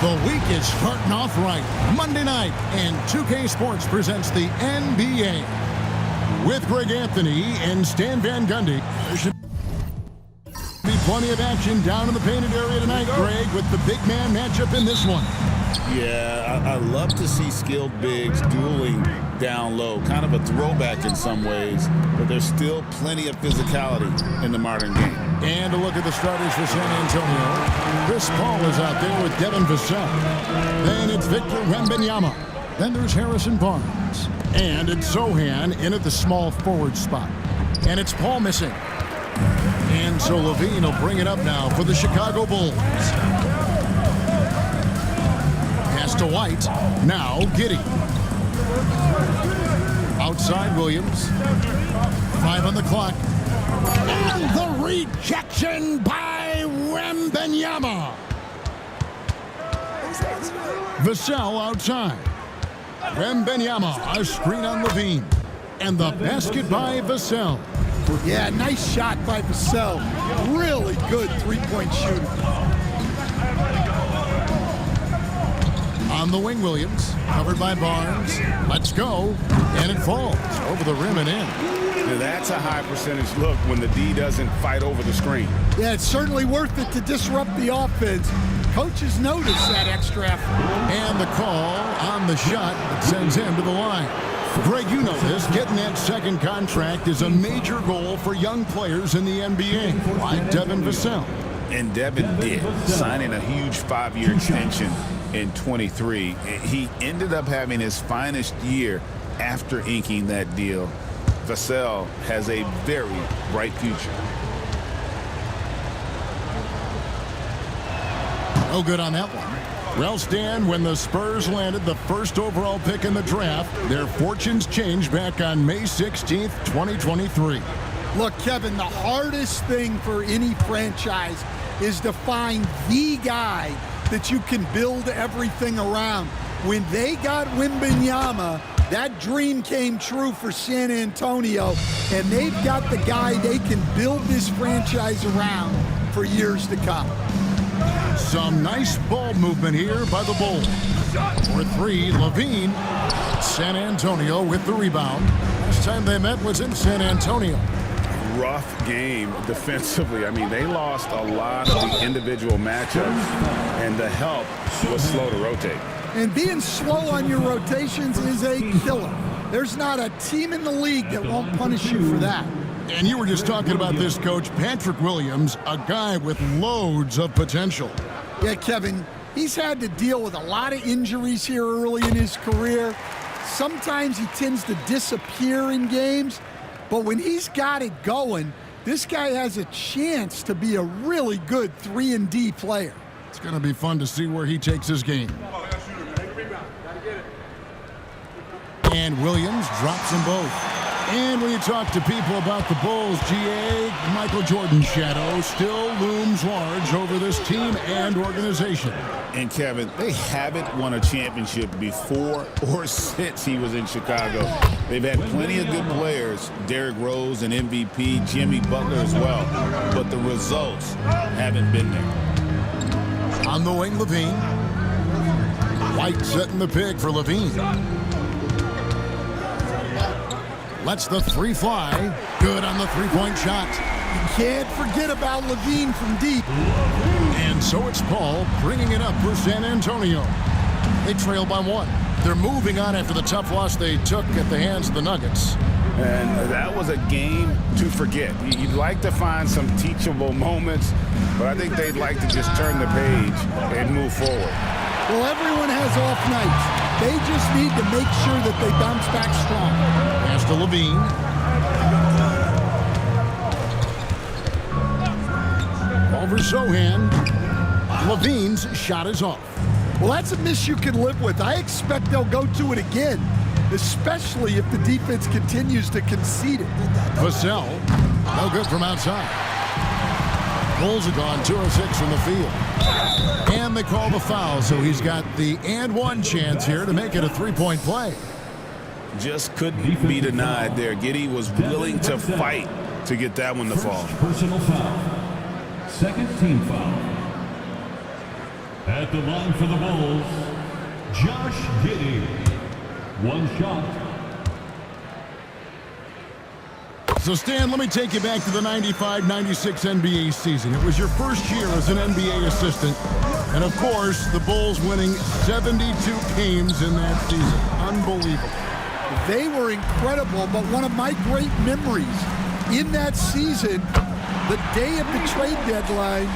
The week is starting off right. Monday night, and 2K Sports presents the NBA. With Greg Anthony and Stan Van Gundy, there should be plenty of action down in the painted area tonight, Greg, with the big man matchup in this one. Yeah, I love to see skilled bigs dueling down low. Kind of a throwback in some ways, but there's still plenty of physicality in the modern game. And a look at the starters for San Antonio. Chris Paul is out there with Devin Vassell. Then it's Victor Wembanyama. Then there's Harrison Barnes. And it's Zohan in at the small forward spot. And it's Paul missing. And so Levine will bring it up now for the Chicago Bulls. Pass to White. Now Giddey. Outside Williams. 5 on the clock. And the rejection by Wembanyama. Vassell outside. Wembanyama, a screen on Levine. And the basket by Vassell. Yeah, nice shot by Vassell. Really good three-point shooter. On the wing, Williams, covered by Barnes. Let's go. And it falls over the rim and in. Now that's a high percentage look when the D doesn't fight over the screen. Yeah, it's certainly worth it to disrupt the offense. Coaches notice that extra effort. And the call on the shot that sends him to the line. Greg, you know this. Getting that second contract is a major goal for young players in the NBA, like Devin Vassell. And Devin did, signing a huge 5-year extension in 23. He ended up having his finest year after inking that deal. Vassell has a very bright future. No good on that one. Well, Stan, when the Spurs landed the first overall pick in the draft, their fortunes changed back on May 16th, 2023. Look, Kevin, the hardest thing for any franchise is to find the guy that you can build everything around. When they got Wembanyama, that dream came true for San Antonio, and they've got the guy they can build this franchise around for years to come. Some nice ball movement here by the Bulls. For 3, Levine. San Antonio with the rebound. Last time they met was in San Antonio. Rough game defensively. I mean, they lost a lot of the individual matchups, and the help was slow to rotate. And being slow on your rotations is a killer. There's not a team in the league that won't punish you for that. And you were just talking about this, Coach. Patrick Williams, a guy with loads of potential. Yeah, Kevin, he's had to deal with a lot of injuries here early in his career. Sometimes he tends to disappear in games, but when he's got it going, this guy has a chance to be a really good 3-and-D player. It's going to be fun to see where he takes his game. And Williams drops them both. And when you talk to people about the Bulls, GA, Michael Jordan's shadow still looms large over this team and organization. And Kevin, they haven't won a championship before or since he was in Chicago. They've had plenty of good players, Derrick Rose and MVP, Jimmy Butler as well, but the results haven't been there. On the wing, Levine. White setting the pick for Levine. Lets the 3 fly. Good on the 3-point shot. You can't forget about Levine from deep. And so it's Paul bringing it up for San Antonio. They trail by 1. They're moving on after the tough loss they took at the hands of the Nuggets. And that was a game to forget. You'd like to find some teachable moments, but I think they'd like to just turn the page and move forward. Well, everyone has off nights. They just need to make sure that they bounce back strong. Pass to Levine. Over Zohan. Levine's shot is off. Well, that's a miss you can live with. I expect they'll go to it again, especially if the defense continues to concede it. Vassell, no good from outside. Bulls are gone 2 of 6 from the field. And they call the foul, so he's got the and-one chance here to make it a 3-point play. Just couldn't be denied there. Giddey was willing to fight to get that one to fall. Second team foul. At the line for the Bulls, Josh Giddey. One shot. So, Stan, let me take you back to the 95-96 NBA season. It was your first year as an NBA assistant. And, of course, the Bulls winning 72 games in that season. Unbelievable. They were incredible, but one of my great memories in that season, the day of the trade deadline,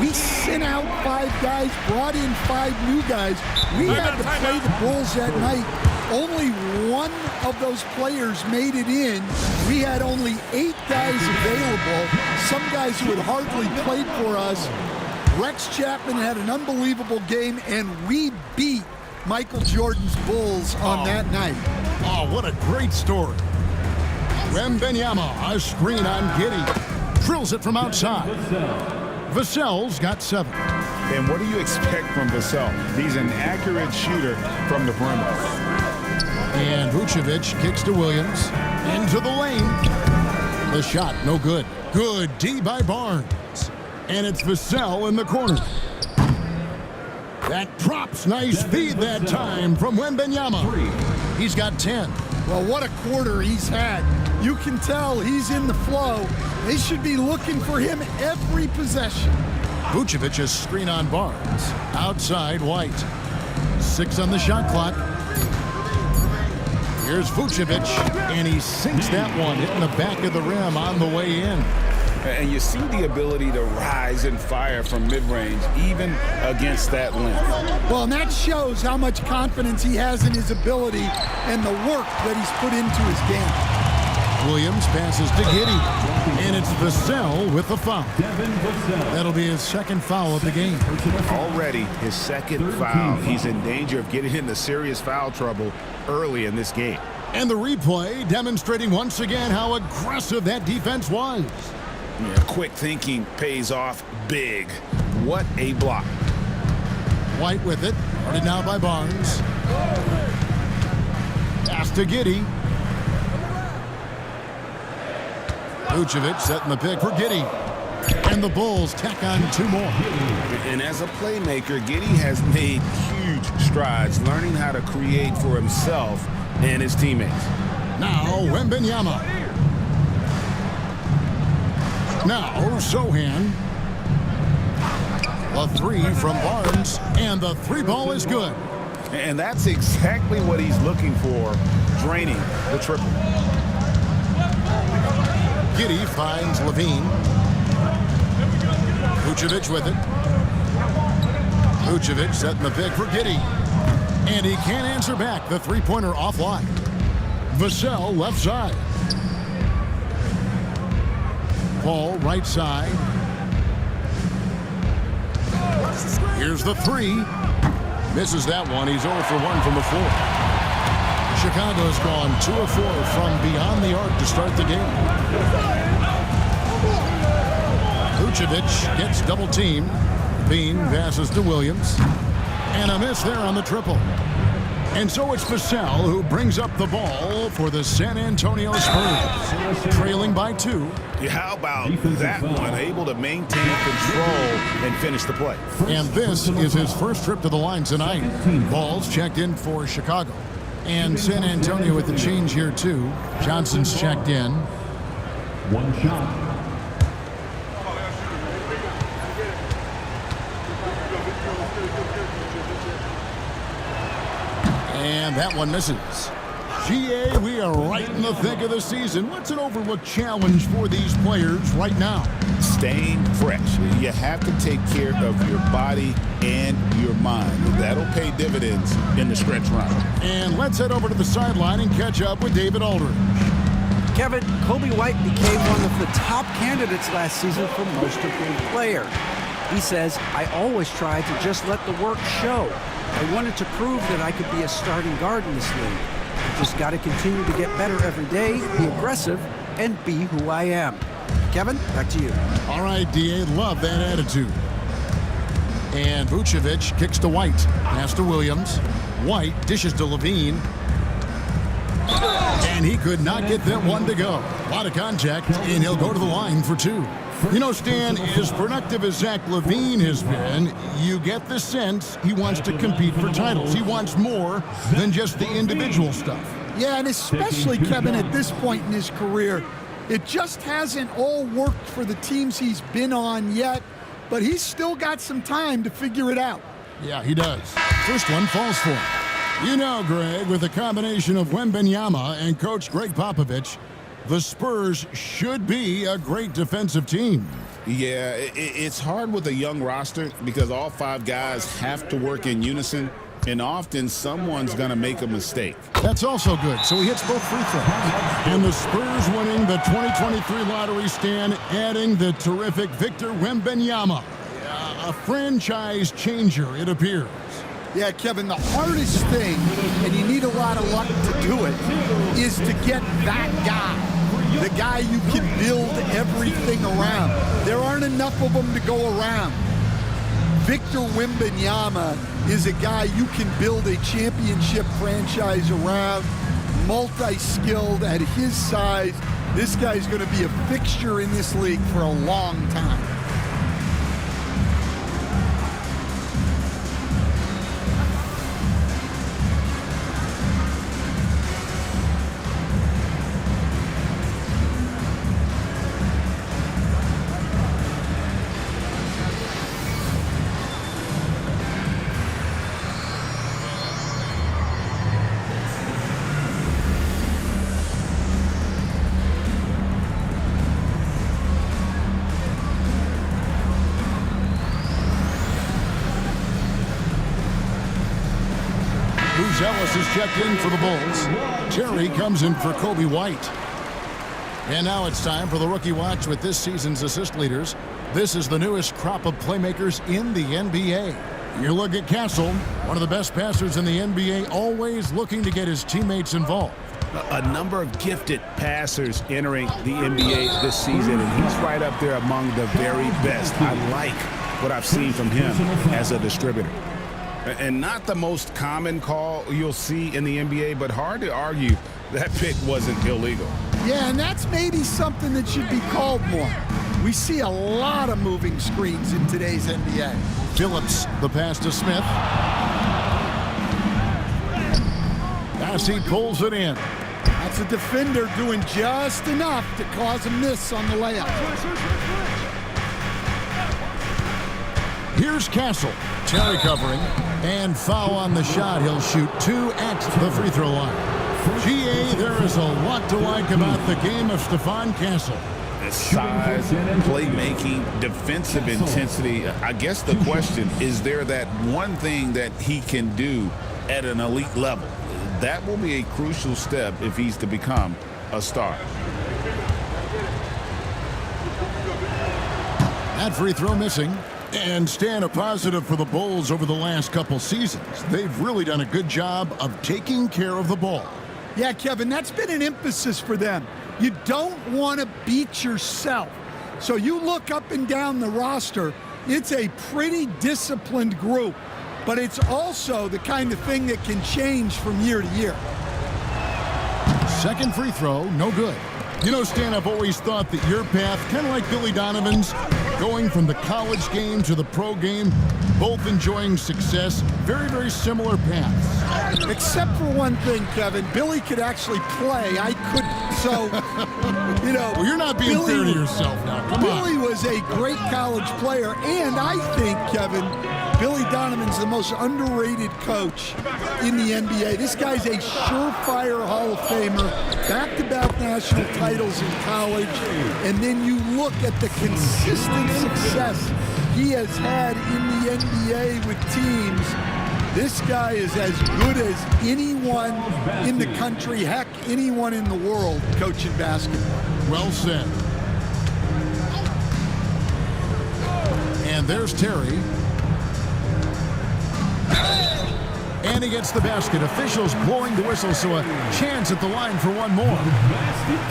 we sent out 5 guys, brought in 5 new guys. We had to play the Bulls that night. Only one of those players made it in. We had only 8 guys available, some guys who had hardly played for us. Rex Chapman had an unbelievable game, and we beat Michael Jordan's Bulls on that night. Oh, what a great story. Wembanyama, a screen on Giddey. Drills it from outside. Vassell's got 7. And what do you expect from Vassell? He's an accurate shooter from the perimeter. And Vucevic kicks to Williams. Into the lane. The shot, no good. Good D by Barnes. And it's Vassell in the corner. That drops, nice feed that time from Wembanyama. He's got 10. Well, what a quarter he's had. You can tell he's in the flow. They should be looking for him every possession. Vucevic's screen on Barnes. Outside, White. 6 on the shot clock. Here's Vucevic, and he sinks that one, hitting the back of the rim on the way in. And you see the ability to rise and fire from mid-range, even against that length. Well, and that shows how much confidence he has in his ability and the work that he's put into his game. Williams passes to Giddey, and it's Vassell with the foul. That'll be his second foul of the game. Already his second foul. He's in danger of getting into serious foul trouble early in this game. And the replay demonstrating once again how aggressive that defense was. Yeah, quick thinking pays off big. What a block. White with it. Guarded now by Barnes. Pass to Giddey. Vucevic setting the pick for Giddey. And the Bulls tack on 2 more. And as a playmaker, Giddey has made huge strides learning how to create for himself and his teammates. Now Wembanyama. Now Sohan. A 3 from Barnes, and the 3 ball is good. And that's exactly what he's looking for, draining the triple. Giddey finds Levine. Vucevic with it. Vucevic setting the pick for Giddey. And he can't answer back. The 3-pointer offline. Vassell left side. Paul right side. Here's the 3. Misses that one. He's 0 for 1 from the floor. Chicago's gone 2 of 4 from beyond the arc to start the game. Vucevic gets double teamed. Bean passes to Williams. And a miss there on the triple. And so it's Vassell who brings up the ball for the San Antonio Spurs. Trailing by 2. How about that one? Able to maintain control and finish the play. And this is his first trip to the line tonight. Ball's checked in for Chicago. And San Antonio with the change here, too. Johnson's checked in. 1 shot. And that one misses. GA, we are right in the thick of the season. What's an overlooked challenge for these players right now? Staying fresh. You have to take care of your body and your mind. That'll pay dividends in the stretch run. And let's head over to the sideline and catch up with David Aldridge. Kevin, Kobe White became one of the top candidates last season for most improved player. He says, I always try to just let the work show. I wanted to prove that I could be a starting guard in this league. I just got to continue to get better every day, be aggressive, and be who I am. Kevin, back to you. All right, D.A., love that attitude. And Vucevic kicks to White. Pass to Williams. White dishes to Levine. And he could not get that one to go. A lot of contact, and he'll go to the line for 2. You know, Stan, as productive as Zach LaVine has been, you get the sense he wants to compete for titles. He wants more than just the individual stuff. Yeah, and especially, Kevin, at this point in his career, it just hasn't all worked for the teams he's been on yet, but he's still got some time to figure it out. Yeah, he does. First one falls for him. You know, Greg, with a combination of Wembanyama and Coach Greg Popovich, the Spurs should be a great defensive team. Yeah, it's hard with a young roster because all 5 guys have to work in unison, and often someone's going to make a mistake. That's also good, so he hits both free throws. And the Spurs winning the 2023 lottery, Stan, adding the terrific Victor Wembanyama. A franchise changer, it appears. Yeah, Kevin, the hardest thing, and you need a lot of luck to do it, is to get that guy. The guy you can build everything around. There aren't enough of them to go around. Victor Wembanyama is a guy you can build a championship franchise around, multi-skilled at his size. This guy's going to be a fixture in this league for a long time. Ellis is checked in for the Bulls. Terry comes in for Kobe White. And now it's time for the Rookie Watch with this season's assist leaders. This is the newest crop of playmakers in the NBA. You look at Castle, one of the best passers in the NBA, always looking to get his teammates involved. A number of gifted passers entering the NBA this season, and he's right up there among the very best. I like what I've seen from him as a distributor. And not the most common call you'll see in the NBA, but hard to argue that pick wasn't illegal. Yeah, and that's maybe something that should be called more. We see a lot of moving screens in today's NBA. Phillips, the pass to Smith. As he pulls it in. That's a defender doing just enough to cause a miss on the layup. Here's Castle. Terry covering. And foul on the shot. He'll shoot 2 at the free throw line. GA, there is a lot to like about the game of Stephon Castle. Size, playmaking, defensive intensity. I guess the question, is there that one thing that he can do at an elite level? That will be a crucial step if he's to become a star. That free throw missing. And Stan, a positive for the Bulls over the last couple seasons. They've really done a good job of taking care of the ball. Yeah, Kevin, that's been an emphasis for them. You don't want to beat yourself. So you look up and down the roster, it's a pretty disciplined group, but it's also the kind of thing that can change from year to year. Second free throw, no good. You know, Stan, I've always thought that your path, kind of like Billy Donovan's, going from the college game to the pro game, both enjoying success, very, very similar paths. Except for one thing, Kevin, Billy could actually play. I couldn't, so, you know. Well, you're not being fair to yourself now. Come on. Billy was a great college player, and I think, Kevin, Billy Donovan's the most underrated coach in the NBA. This guy's a surefire Hall of Famer, back-to-back national titles in college, and then you look at the consistent success he has had in the NBA with teams. This guy is as good as anyone in the country, heck, anyone in the world coaching basketball. Well said. And there's Terry. And he gets the basket. Officials blowing the whistle, so a chance at the line for one more.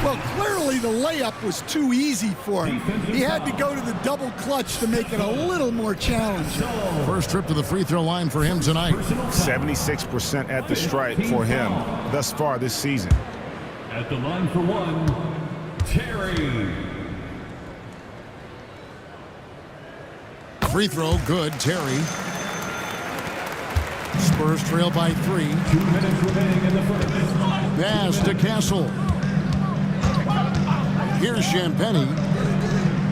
Well, clearly the layup was too easy for him. He had to go to the double clutch to make it a little more challenging. First trip to the free throw line for him tonight. 76% at the stripe for him thus far this season. At the line for one, Terry. Free throw, good. Terry. Spurs trail by 3. 2 minutes remaining in the first. Pass to Castle. Here's Champagny.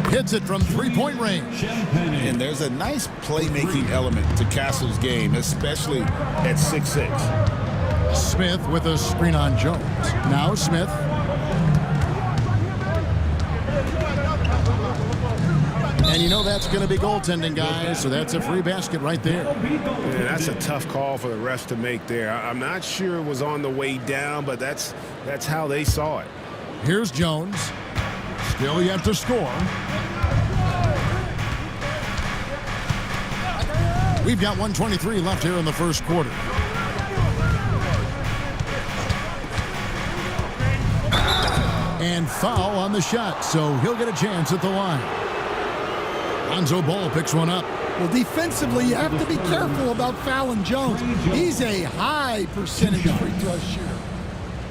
Hits it from three-point range. And there's a nice playmaking element to Castle's game, especially at 6'6". Smith with a screen on Jones. Now Smith. And you know that's going to be goaltending, guys, so that's a free basket right there. Yeah, that's a tough call for the refs to make there. I'm not sure it was on the way down, but that's how they saw it. Here's Jones. Still yet to score. We've got 1:23 left here in the first quarter. And foul on the shot, so he'll get a chance at the line. Lonzo Ball picks one up. Well, defensively, you have to be careful about fouling Jones. He's a high percentage free throw shooter.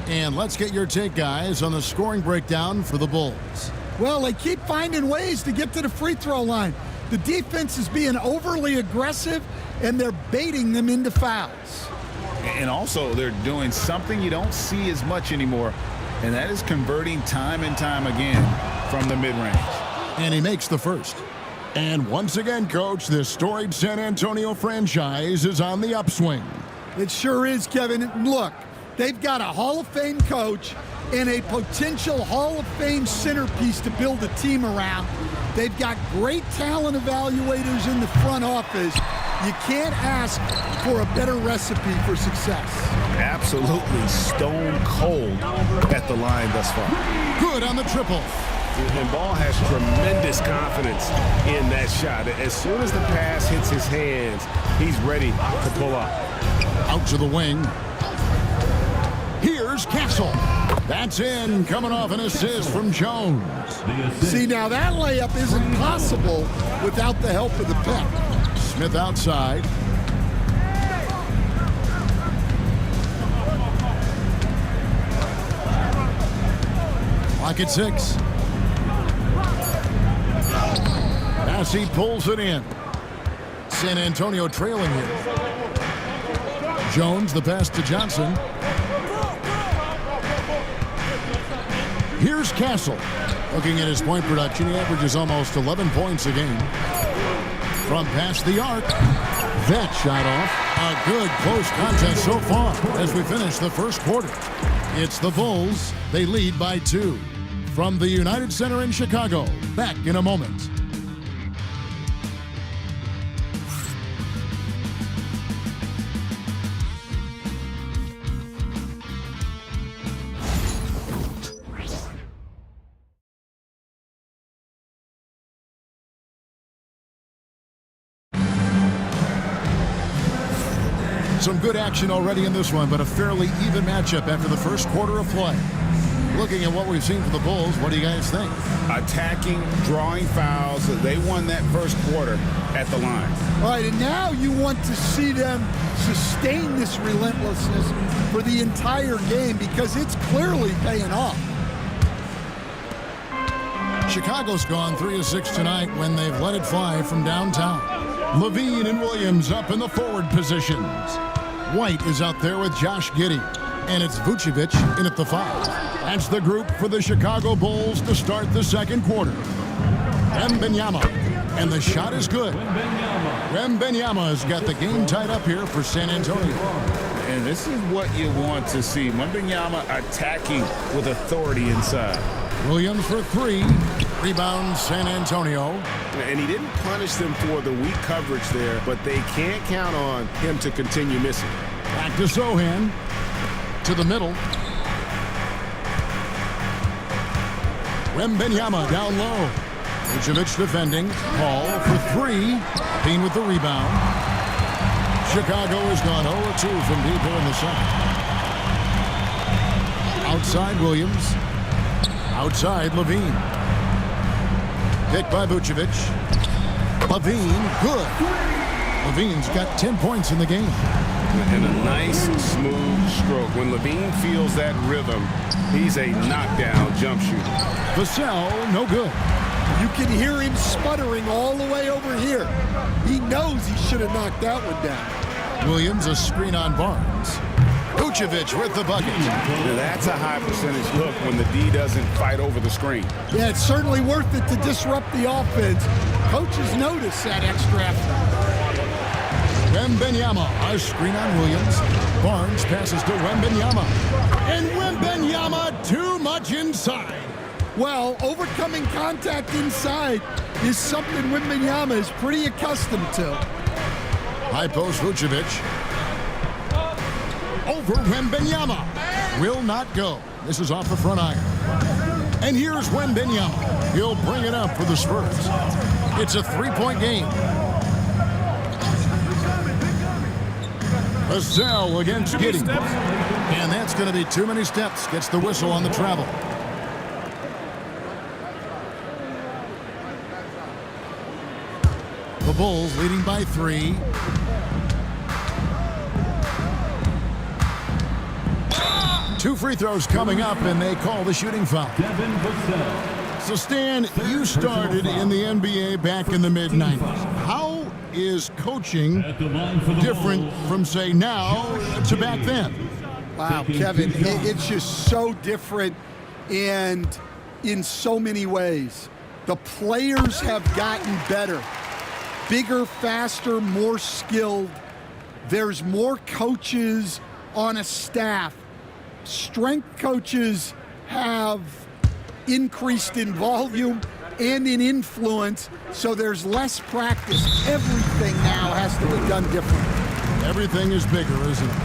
And let's get your take, guys, on the scoring breakdown for the Bulls. Well, they keep finding ways to get to the free throw line. The defense is being overly aggressive, and they're baiting them into fouls. And also, they're doing something you don't see as much anymore, and that is converting time and time again from the mid-range. And he makes the first. And once again, Coach, this storied San Antonio franchise is on the upswing. It sure is, Kevin. Look, they've got a Hall of Fame coach and a potential Hall of Fame centerpiece to build a team around. They've got great talent evaluators in the front office. You can't ask for a better recipe for success. Absolutely stone cold at the line thus far. Good on the triple. And Ball has tremendous confidence in that shot. As soon as the pass hits his hands, he's ready to pull up. Out to the wing. Here's Castle. That's in, coming off an assist from Jones. See, now that layup isn't possible without the help of the pick. Smith outside. Clock at 6. As he pulls it in. San Antonio trailing here. Jones, the pass to Johnson. Here's Castle. Looking at his point production, he averages almost 11 points a game. From past the arc. That shot off. A good close contest so far as we finish the first quarter. It's the Bulls. They lead by 2. From the United Center in Chicago. Back in a moment. Some good action already in this one, but a fairly even matchup after the first quarter of play. Looking at what we've seen for the Bulls, what do you guys think? Attacking, drawing fouls. They won that first quarter at the line. All right, and now you want to see them sustain this relentlessness for the entire game because it's clearly paying off. Chicago's gone 3 of 6 tonight when they've let it fly from downtown. Levine and Williams up in the forward positions. White is out there with Josh Giddey. And it's Vucevic in at the 5. That's the group for the Chicago Bulls to start the second quarter. Wembanyama. And the shot is good. Wembanyama has got the game tied up here for San Antonio. And this is what you want to see. Wembanyama attacking with authority inside. Williams for 3. Rebound San Antonio. And he didn't punish them for the weak coverage there, but they can't count on him to continue missing. Back to Sohan. To the middle. Wembanyama down low. Vucevic defending. Paul for 3. Payne with the rebound. Chicago has gone 0-2 from deep here in the second. Outside Williams. Outside Levine. Picked by Vucevic. Levine, good. Levine's got 10 points in the game. And a nice, smooth stroke. When Levine feels that rhythm, he's a knockdown jump shooter. Vassell, no good. You can hear him sputtering all the way over here. He knows he should have knocked that one down. Williams, a screen on Barnes. Vucevic with the bucket. Now that's a high percentage look when the D doesn't fight over the screen. Yeah, it's certainly worth it to disrupt the offense. Coaches notice that extra effort. Wembanyama, a screen on Williams. Barnes passes to Wembanyama. And Wembanyama too much inside. Well, overcoming contact inside is something Wembanyama is pretty accustomed to. High post Vucevic. Over Wembanyama. Will not go. This is off the front iron. And here's Wembanyama. He'll bring it up for the Spurs. It's a three-point game. Vassell against Giddey. And that's going to be too many steps. Gets the whistle on the travel. The Bulls leading by 3. Two free throws coming up, and they call the shooting foul. So, Stan, you started in the NBA back in the mid-90s. How is coaching different from, say, now to back then? Wow, Kevin, it's just so different and in so many ways. The players have gotten better. Bigger, faster, more skilled. There's more coaches on a staff. Strength coaches have increased in volume and in influence, so there's less practice. Everything now has to be done differently. Everything is bigger, isn't it?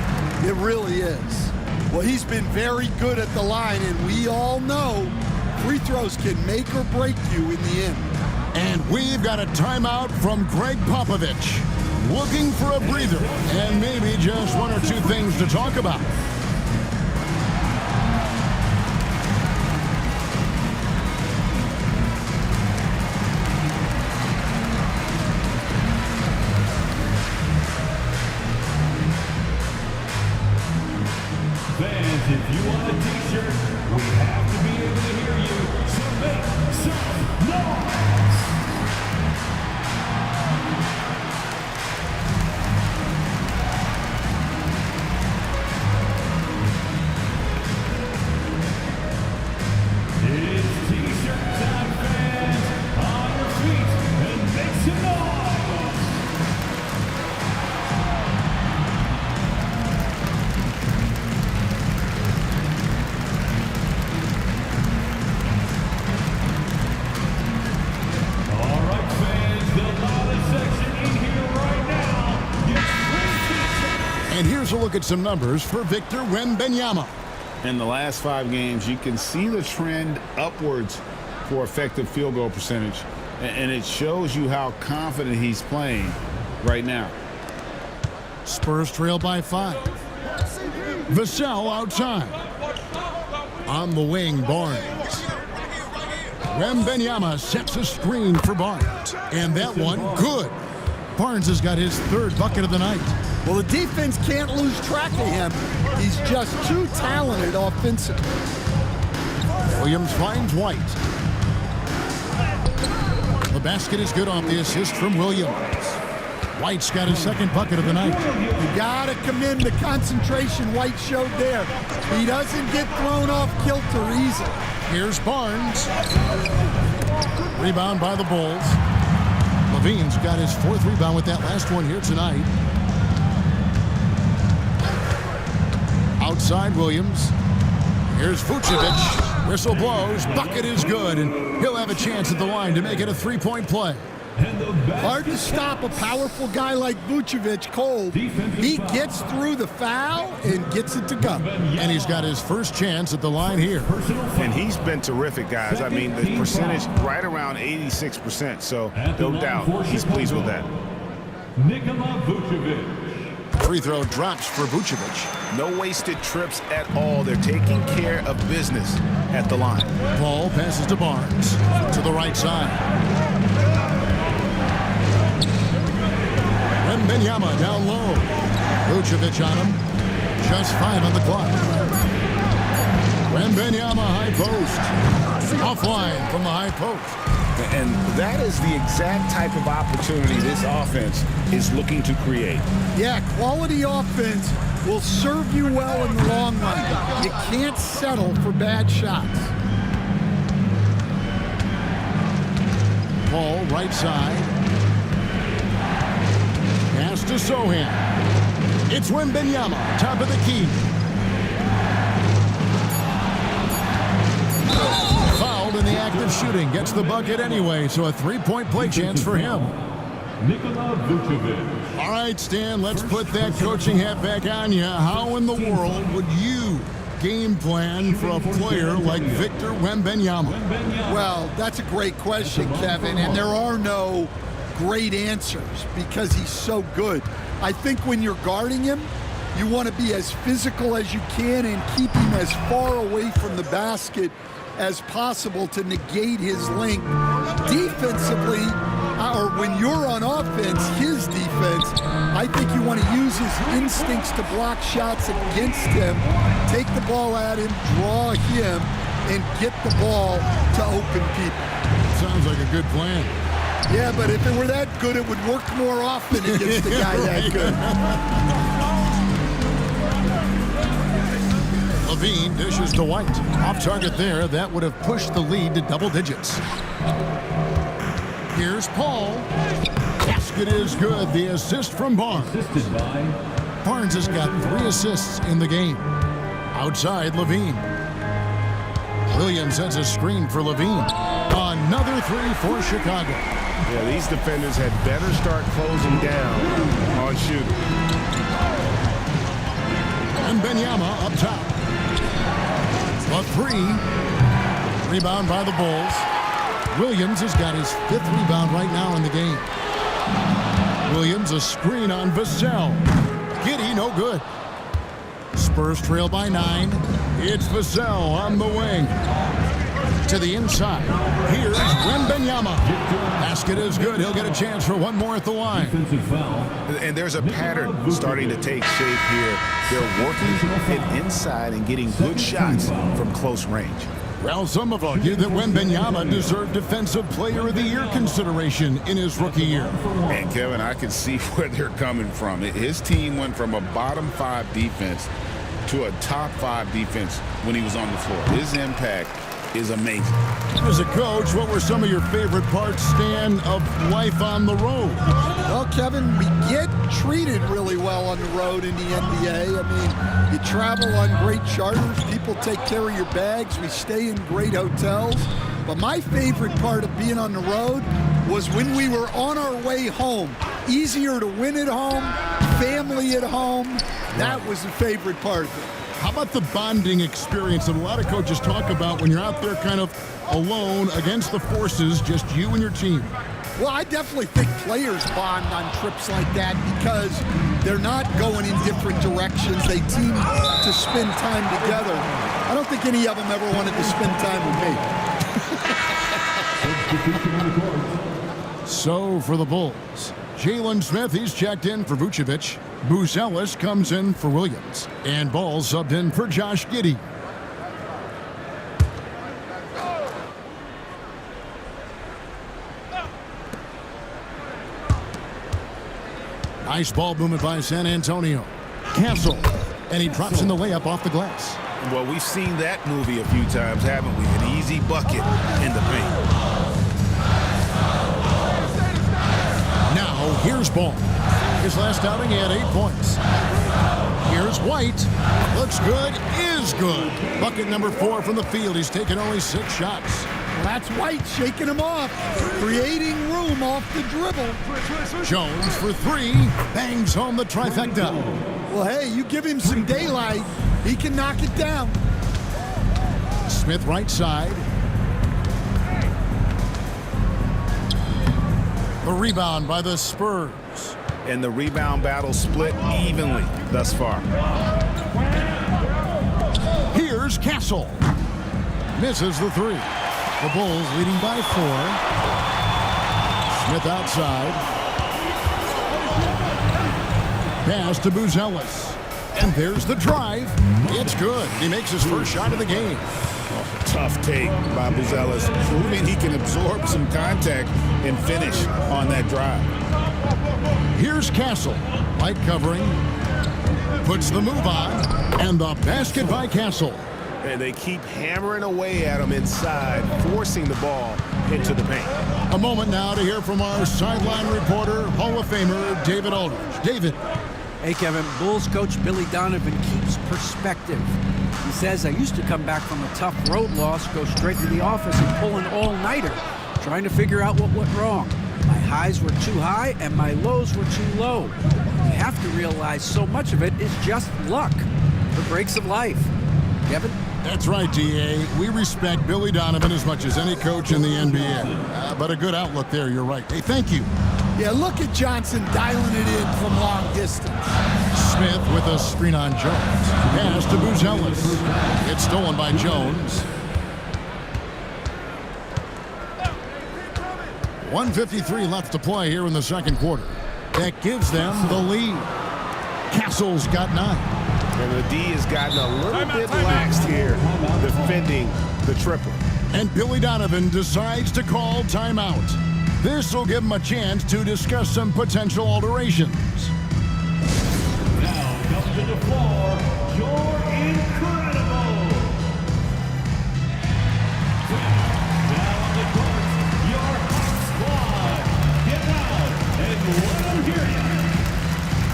It really is. Well, he's been very good at the line, and we all know free throws can make or break you in the end. And we've got a timeout from Greg Popovich. Looking for a breather and maybe just one or two things to talk about. Fans, if you want a t-shirt, we have to be able to hear you. So make some noise! It's t-shirt time, fans. On your feet and make some noise! And here's a look at some numbers for Victor Wembanyama. In the last 5 games, you can see the trend upwards for effective field goal percentage. And it shows you how confident he's playing right now. Spurs trail by 5. Vassell outside. On the wing, Barnes. Wembanyama sets a screen for Barnes. And that one, good. Barnes has got his 3rd bucket of the night. Well, the defense can't lose track of him. He's just too talented offensively. Williams finds White. The basket is good off the assist from Williams. White's got his 2nd bucket of the night. You gotta commend the concentration White showed there. He doesn't get thrown off kilter easily. Here's Barnes. Rebound by the Bulls. Levine's got his 4th rebound with that last one here tonight. Outside Williams. Here's Vucevic. Whistle blows. Bucket is good, and he'll have a chance at the line to make it a 3-point play. Hard to stop a powerful guy like Vucevic cold. He gets through the foul and gets it to go. And he's got his first chance at the line here. And he's been terrific, guys. I mean, the percentage right around 86%, so no doubt he's pleased with that. Nikola Vucevic. Free throw drops for Vucevic. No wasted trips at all. They're taking care of business at the line. Ball passes to Barnes. To the right side. Wembanyama down low. Vucevic on him. Just 5 on the clock. Wembanyama high post. Offline from the high post. And that is the exact type of opportunity this offense is looking to create. Yeah, quality offense will serve you well in the long run. You can't settle for bad shots. Ball right side. Pass to Sohan. It's Wembanyama, top of the key. Fouled in the act of shooting. Gets the bucket anyway, so a three-point play chance for him. Nikola Vucevic. All right, Stan, let's put that coaching hat back on you. How in the world would you game plan for a player like Victor Wembanyama? Well, that's a great question, Kevin, and there are no great answers because he's so good. I think when you're guarding him, you want to be as physical as you can and keep him as far away from the basket as possible to negate his length. Defensively, or when you're on offense, his defense, I think you want to use his instincts to block shots against him, take the ball at him, draw him, and get the ball to open people. Sounds like a good plan. Yeah, but if it were that good, it would work more often against a guy that good. Levine dishes to White. Off target there. That would have pushed the lead to double digits. Here's Paul. Basket is good. The assist from Barnes. Assisted by Barnes has got 3 assists in the game. Outside, Levine. Williams sends a screen for Levine. Another 3 for Chicago. Yeah, these defenders had better start closing down on shooting. And Wembanyama up top. A 3. Rebound by the Bulls. Williams has got his 5th rebound right now in the game. Williams, a screen on Vassell. Giddey, no good. Spurs trail by 9. It's Vassell on the wing. To the inside. Here's Wembanyama. Basket is good. He'll get a chance for one more at the line. defensive foul. And there's a pattern starting to take shape here. They're working it inside and getting good shots from close range. Well, some have argued that Wembanyama deserved Defensive Player of the Year consideration in his rookie year. And, Kevin, I can see where they're coming from. His team went from a bottom 5 defense to a top 5 defense when he was on the floor. His impact is amazing. As a coach, what were some of your favorite parts, Stan, of life on the road? Well, Kevin, we get treated really well on the road in the NBA. I mean, you travel on great charters. People take care of your bags. We stay in great hotels. But my favorite part of being on the road was when we were on our way home. Easier to win at home, family at home. That was the favorite part of it. How about the bonding experience that a lot of coaches talk about when you're out there kind of alone against the forces, just you and your team? Well, I definitely think players bond on trips like that because they're not going in different directions. They team to spend time together. I don't think any of them ever wanted to spend time with me. So for the Bulls, Jalen Smith, he's checked in for Vucevic. Buzelis comes in for Williams. And Ball subbed in for Josh Giddey. Nice ball movement by San Antonio. Castle. And he drops in the layup off the glass. Well, we've seen that movie a few times, haven't we? An easy bucket in the paint. Now, here's Ball. His last outing, he had 8 points. Here's White. Looks good, is good. Bucket number 4 from the field. He's taken only 6 shots. Well, that's White shaking him off, creating room off the dribble. Jones for 3. Bangs home the trifecta. Well, hey, you give him some daylight, he can knock it down. Smith right side. The rebound by the Spurs. And the rebound battle split evenly thus far. Here's Castle. Misses the 3. The Bulls leading by 4. Smith outside. Pass to Buzelis. And there's the drive. It's good. He makes his first shot of the game. Tough take by Buzelis, proving he can absorb some contact and finish on that drive. Here's Castle. Light covering. Puts the move on. And the basket by Castle. And they keep hammering away at him inside, forcing the ball into the paint. A moment now to hear from our sideline reporter, Hall of Famer David Aldridge. David. Hey, Kevin. Bulls coach Billy Donovan keeps perspective. He says, I used to come back from a tough road loss, go straight to the office and pull an all-nighter, trying to figure out what went wrong. My highs were too high and my lows were too low. You have to realize so much of it is just luck. The breaks of life. Kevin? That's right, D.A. We respect Billy Donovan as much as any coach in the NBA. But a good outlook there, you're right. Hey, thank you. Yeah, look at Johnson dialing it in from long distance. Smith with a screen on Jones. Pass to Buzelis. It's stolen by Jones. 1:53 left to play here in the second quarter. That gives them the lead. Castle's got 9. And the D has gotten a little bit laxed here, defending the triple. And Billy Donovan decides to call timeout. This will give him a chance to discuss some potential alterations. Now comes to the floor, your incredible. Now on the court, your hot squad. Get out and let them hear you.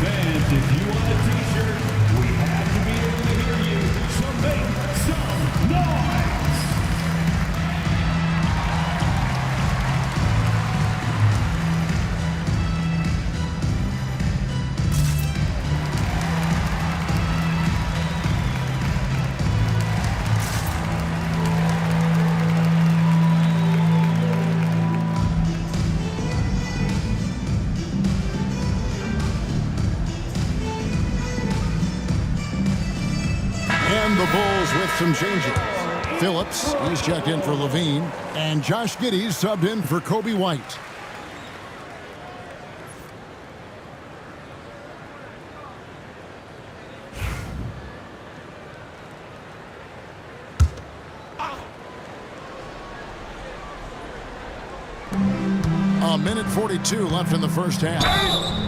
Fans, if you want a t-shirt, we have to be able to hear you. So make some noise. And the Bulls with some changes. Phillips, he's checked in for Levine. And Josh Giddey's subbed in for Kobe White. A minute 42 left in the first half.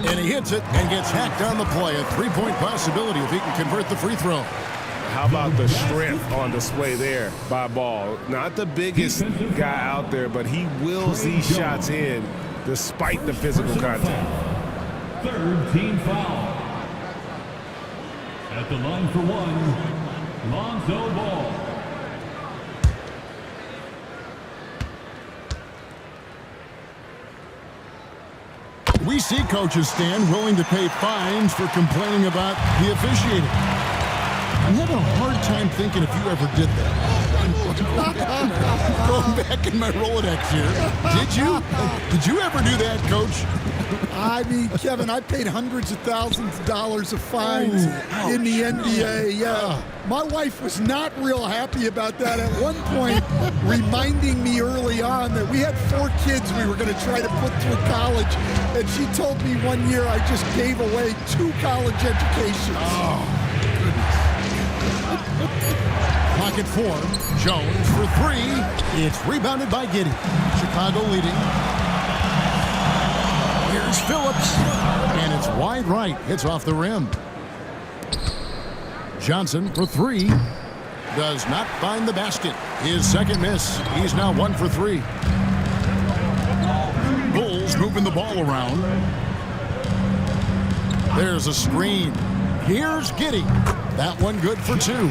And he hits it and gets hacked on the play. A three-point possibility if he can convert the free throw. How about the strength on display there by Ball? Not the biggest guy out there, but he wills these shots in despite the physical contact. Third team foul. At the line for one, Lonzo Ball. We see coaches stand willing to pay fines for complaining about the officiating. I'm having a hard time thinking if you ever did that. Going back in my Rolodex here. Did you? Did you ever do that, Coach? I mean, Kevin, I paid hundreds of thousands of dollars of fines in the NBA. Yeah. My wife was not real happy about that at one point, reminding me early on that we had 4 kids we were going to try to put through college. And she told me one year I just gave away 2 college educations. Oh, Pocket 4. Jones for 3. It's rebounded by Giddey. Chicago leading. Here's Phillips. And it's wide right. Hits off the rim. Johnson for 3. Does not find the basket. His second miss. He's now 1 for 3. Bulls moving the ball around. There's a screen. Here's Giddey. That one good for 2.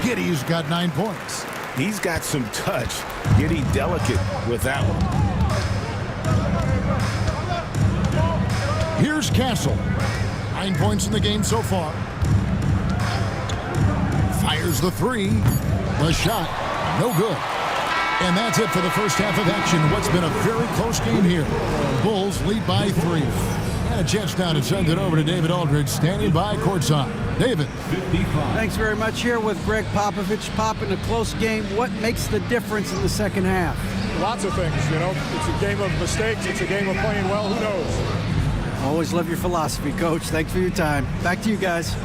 Giddey's got 9 points. He's got some touch. Giddey delicate with that one. Here's Castle. 9 points in the game so far. Fires the 3. The shot, no good. And that's it for the first half of action. What's been a very close game here. Bulls lead by 3. And a chance now to send it over to David Aldridge, standing by courtside. David. Thanks very much. Here with Greg Popovich. Pop, in a close game, what makes the difference in the second half? Lots of things, you know. It's a game of mistakes. It's a game of playing well. Who knows? Always love your philosophy, Coach. Thanks for your time. Back to you guys.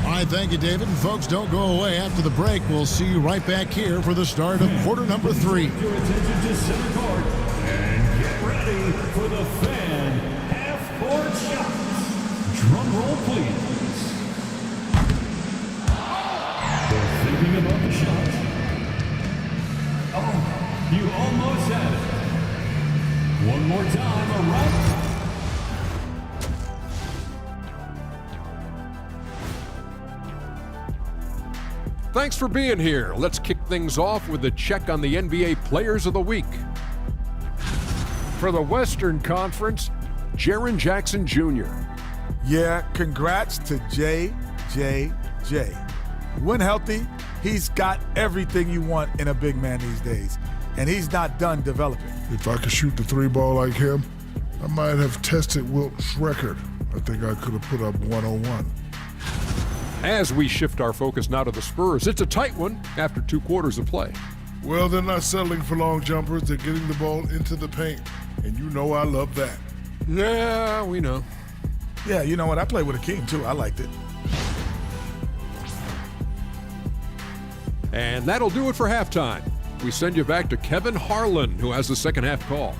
All right, thank you, David. And folks, don't go away. After the break, we'll see you right back here for the start of quarter number 3. Your attention to center court and get ready for the fan half-court shots. Drum roll, please. They're thinking about the shot. Oh, you almost had it. One more time around. Thanks for being here. Let's kick things off with a check on the NBA Players of the Week. For the Western Conference, Jaren Jackson Jr. Yeah, congrats to JJJ. When healthy, he's got everything you want in a big man these days, and he's not done developing. If I could shoot the 3 ball like him, I might have tested Wilt's record. I think I could have put up 101. As we shift our focus now to the Spurs, it's a tight one after 2 quarters of play. Well, they're not settling for long jumpers. They're getting the ball into the paint, and you know I love that. Yeah, we know. Yeah, you know what? I played with Akeem, too. I liked it. And that'll do it for halftime. We send you back to Kevin Harlan, who has the second half call.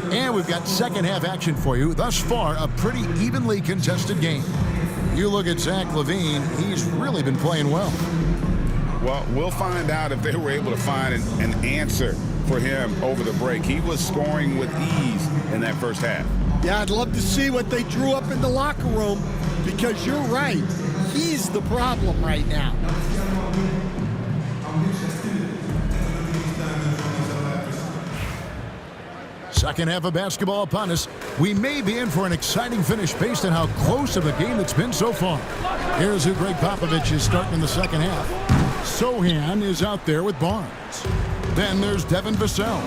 And we've got second half action for you. Thus far, a pretty evenly contested game. You look at Zach LaVine, he's really been playing well. Well, we'll find out if they were able to find an answer for him over the break. He was scoring with ease in that first half. Yeah, I'd love to see what they drew up in the locker room, because you're right. He's the problem right now. Second half of basketball upon us. We may be in for an exciting finish based on how close of a game it's been so far. Here's who Greg Popovich is starting in the second half. Sohan is out there with Barnes. Then there's Devin Vassell.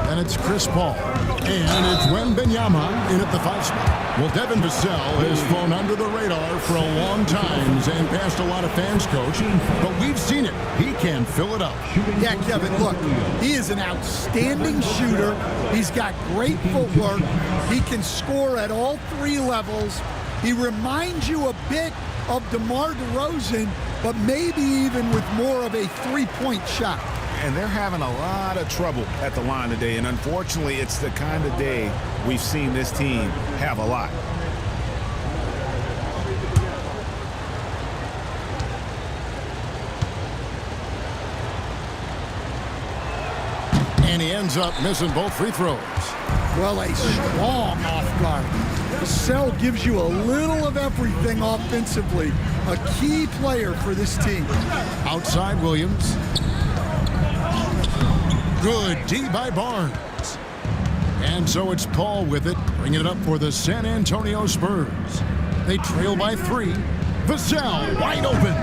And it's Chris Paul. And it's Wembanyama in at the 5 spot. Well, Devin Vassell has flown under the radar for a long time and passed a lot of fans, Coach. But we've seen it. He can fill it up. Yeah, Kevin, look, he is an outstanding shooter. He's got great footwork. He can score at all 3 levels. He reminds you a bit of DeMar DeRozan, but maybe even with more of a 3-point shot. And they're having a lot of trouble at the line today. And unfortunately, it's the kind of day we've seen this team have a lot. And he ends up missing both free throws. Well, a strong off guard. Vassell gives you a little of everything offensively. A key player for this team. Outside Williams. Good D by Barnes. And so it's Paul with it, bringing it up for the San Antonio Spurs. They trail by 3. Vassell wide open.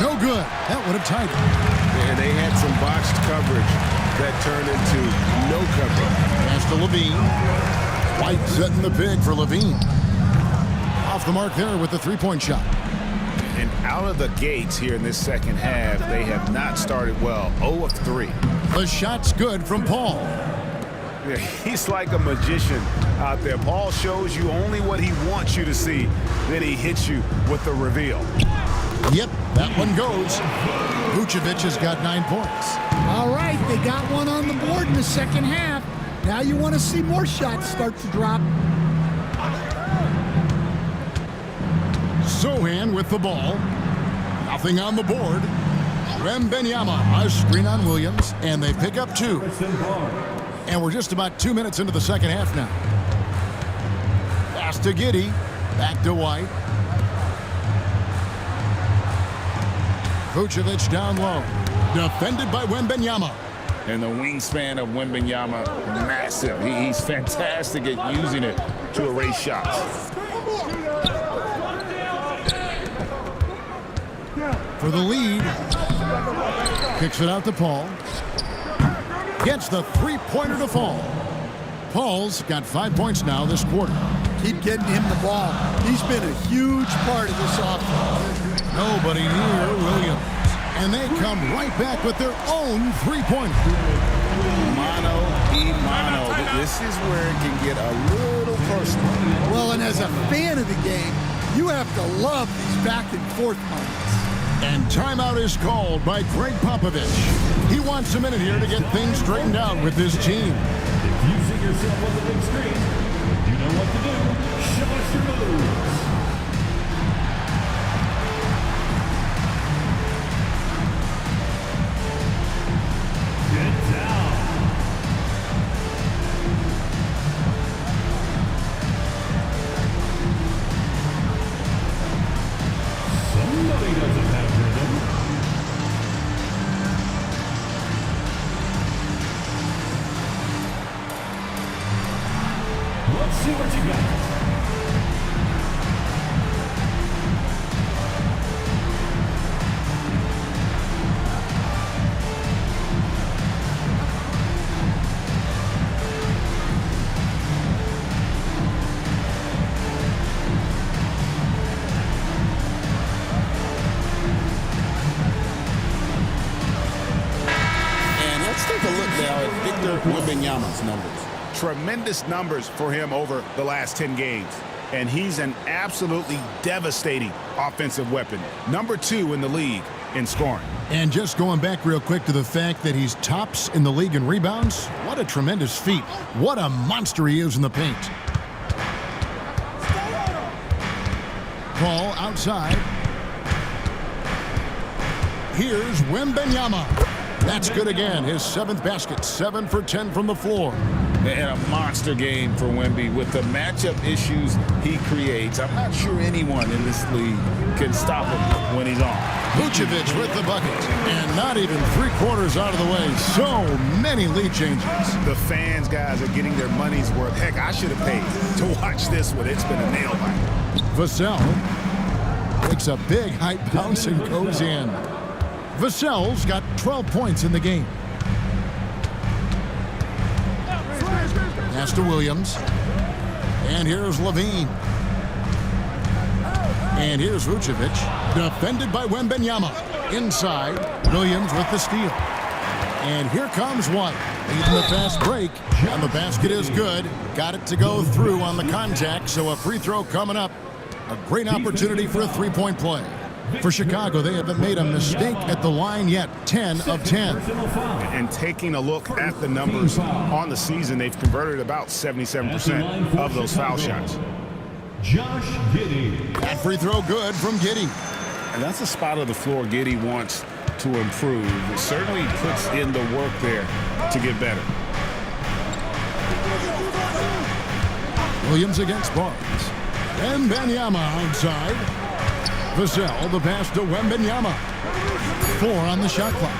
No good. That would have tied it. And they had some botched coverage that turned into no coverage. Pass to Levine. White setting the pig for Levine. Off the mark there with the 3-point shot. And out of the gates here in this second half, they have not started well. 0 of 3. The shot's good from Paul. Yeah, he's like a magician out there. Paul shows you only what he wants you to see. Then he hits you with the reveal. Yep, that one goes. Vucevic has got 9 points. All right, they got one on the board in the second half. Now you want to see more shots start to drop. Sohan with the ball. Nothing on the board. Wembanyama, a screen on Williams, and they pick up 2. And we're just about 2 minutes into the second half now. Pass to Giddey. Back to White. Vucevic down low. Defended by Wembanyama. And the wingspan of Wembanyama, massive. He's fantastic at using it to erase shots. For the lead. Kicks it out to Paul. Gets the 3-pointer to fall. Paul's got 5 points now this quarter. Keep getting him the ball. He's been a huge part of this offense. Nobody near Williams. come right back with their own three-pointer. Mano y mano. This is where it can get a little personal. Well, and as a fan of the game, you have to love these back-and-forth moments. And timeout is called by Greg Popovich. He wants a minute here to get things straightened out with his team. If you see yourself on the big screen, you know what to do. Show us your moves. Get down. Somebody doesn't have rhythm. Let's see what you got. And let's take a look now at Victor Wembanyama's numbers. Tremendous numbers for him over the last 10 games. And he's an absolutely devastating offensive weapon. Number 2 in the league in scoring. And just going back real quick to the fact that he's tops in the league in rebounds, what a tremendous feat. What a monster he is in the paint. Ball outside. Here's Wembanyama. That's good again. His 7th basket, 7 for 10 from the floor. And a monster game for Wemby with the matchup issues he creates. I'm not sure anyone in this league can stop him when he's on. Vucevic with the bucket. And not even 3/4 out of the way. So many lead changes. The fans, guys, are getting their money's worth. Heck, I should have paid to watch this one. It's been a nail biter. Vassell takes a big high bounce and goes in. Vassell's got 12 points in the game. Pass to Williams. And here's Levine. And here's Vucevic. Defended by Wembanyama. Inside. Williams with the steal. And here comes White. Leading the fast break. And the basket is good. Got it to go through on the contact. So a free throw coming up. A great opportunity for a three-point play. For Chicago, they haven't made a mistake at the line yet. 10 of 10. And taking a look at the numbers on the season, they've converted about 77% of those foul shots. Josh Giddey. That free throw good from Giddey. And that's a spot of the floor Giddey wants to improve. It certainly puts in the work there to get better. Williams against Barnes. Wembanyama outside. Vassell, the pass to Wembanyama. 4 on the shot clock.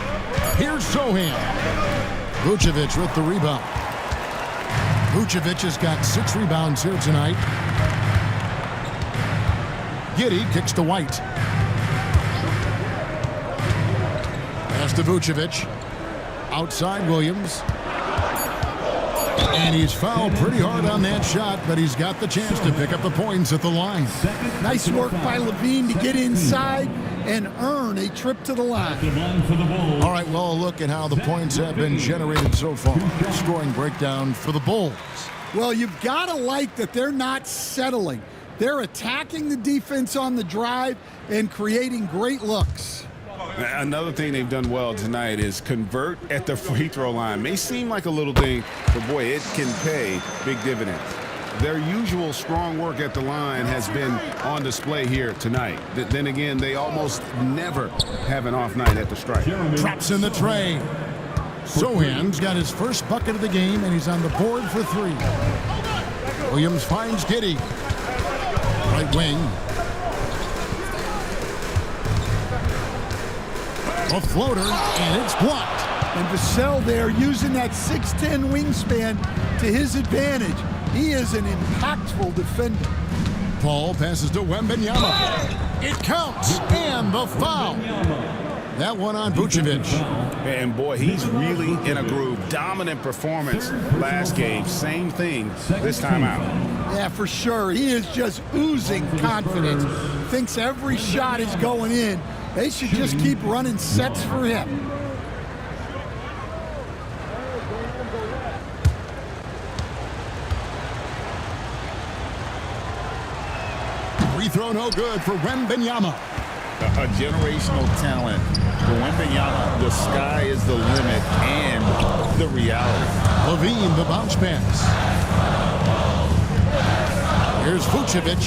Here's Sohan. Vucevic with the rebound. Vucevic has got 6 rebounds here tonight. Giddey kicks to White. Pass to Vucevic. Outside Williams. And he's fouled pretty hard on that shot, but he's got the chance to pick up the points at the line. Nice work by Levine to get inside and earn a trip to the line. All right, well, look at how the points have been generated so far. Scoring breakdown for the Bulls. Well, you've got to like that they're not settling. They're attacking the defense on the drive and creating great looks. Another thing they've done well tonight is convert at the free throw line. May seem like a little thing, but boy, it can pay big dividends. Their usual strong work at the line has been on display here tonight. Then again, they almost never have an off night at the stripe. Drops in the tray. Sohan's got his first bucket of the game, and he's on the board for 3. Williams finds Giddey. Right wing. A floater, and it's blocked. And Vassell there using that 6'10 wingspan to his advantage. He is an impactful defender. Paul passes to Wembanyama. It counts, and the foul. That one on Vucevic. And boy, he's really in a groove. Dominant performance last game. Same thing this time out. Yeah, for sure. He is just oozing confidence. Thinks every shot is going in. They should just keep running sets for him. Free throw no good for Wembanyama. A generational talent. For Wembanyama, the sky is the limit and the reality. Levine, the bounce pass. Here's Vucevic.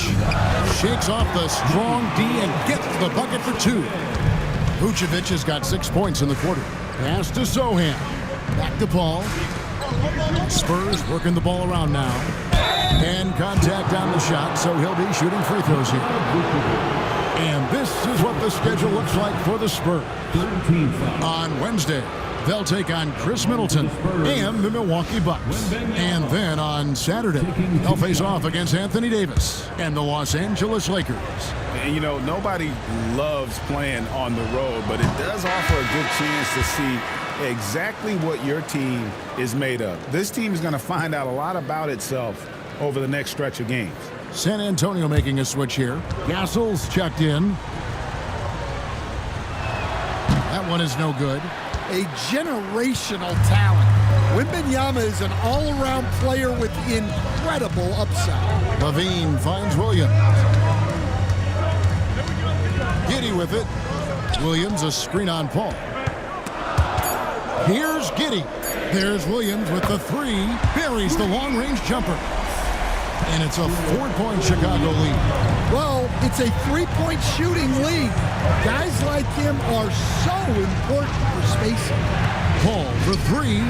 Shakes off the strong D and gets the bucket for 2. Vucevic has got 6 points in the quarter. Pass to Sohan. Back to Paul. Spurs working the ball around now. And contact on the shot, so he'll be shooting free throws here. And this is what the schedule looks like for the Spurs. On Wednesday, they'll take on Chris Middleton and the Milwaukee Bucks. And then on Saturday, they'll face off against Anthony Davis and the Los Angeles Lakers. And, you know, nobody loves playing on the road, but it does offer a good chance to see exactly what your team is made of. This team is going to find out a lot about itself over the next stretch of games. San Antonio making a switch here. Gassol's checked in. That one is no good. A generational talent. Wembanyama is an all-around player with incredible upside. Levine finds Williams. Giddey with it. Williams a screen on Paul. Here's Giddey. There's Williams with the 3. Buries the long-range jumper. And it's a 4-point Chicago lead. Well, it's a 3-point shooting lead. Guys like him are so important for spacing. Paul for 3.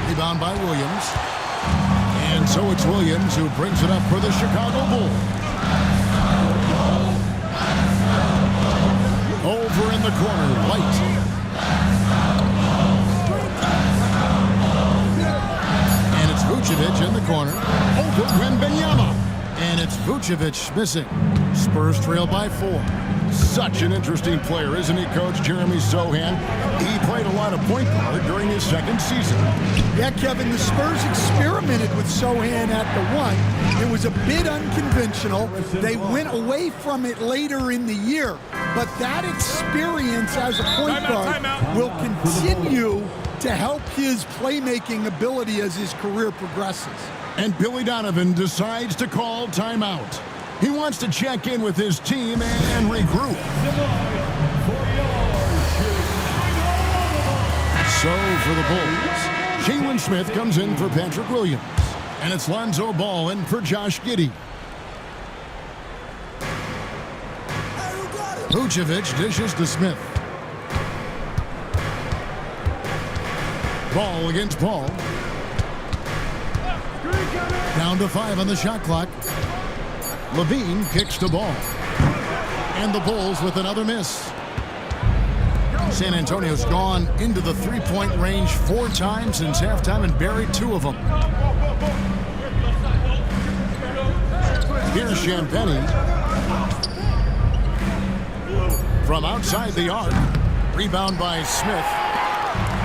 Rebound by Williams. And so it's Williams who brings it up for the Chicago Bulls. Over in the corner, White. Vucevic in the corner. Over Wembanyama. And it's Vucevic missing. Spurs trail by 4. Such an interesting player, isn't he, Coach Jeremy Sohan? He played a lot of point guard during his second season. Yeah, Kevin, the Spurs experimented with Sohan at the 1. It was a bit unconventional. They went away from it later in the year. But that experience as a point guard will continue to help his playmaking ability as his career progresses. And Billy Donovan decides to call timeout. He wants to check in with his team and regroup. So for the Bulls, Jalen Smith comes in for Patrick Williams. And it's Lonzo Ball in for Josh Giddey. Vucevic dishes to Smith. Ball against Paul. Down to 5 on the shot clock. Levine kicks the ball. And the Bulls with another miss. San Antonio's gone into the 3-point range 4 times since halftime and buried 2 of them. Here's Champagnie. From outside the arc. Rebound by Smith.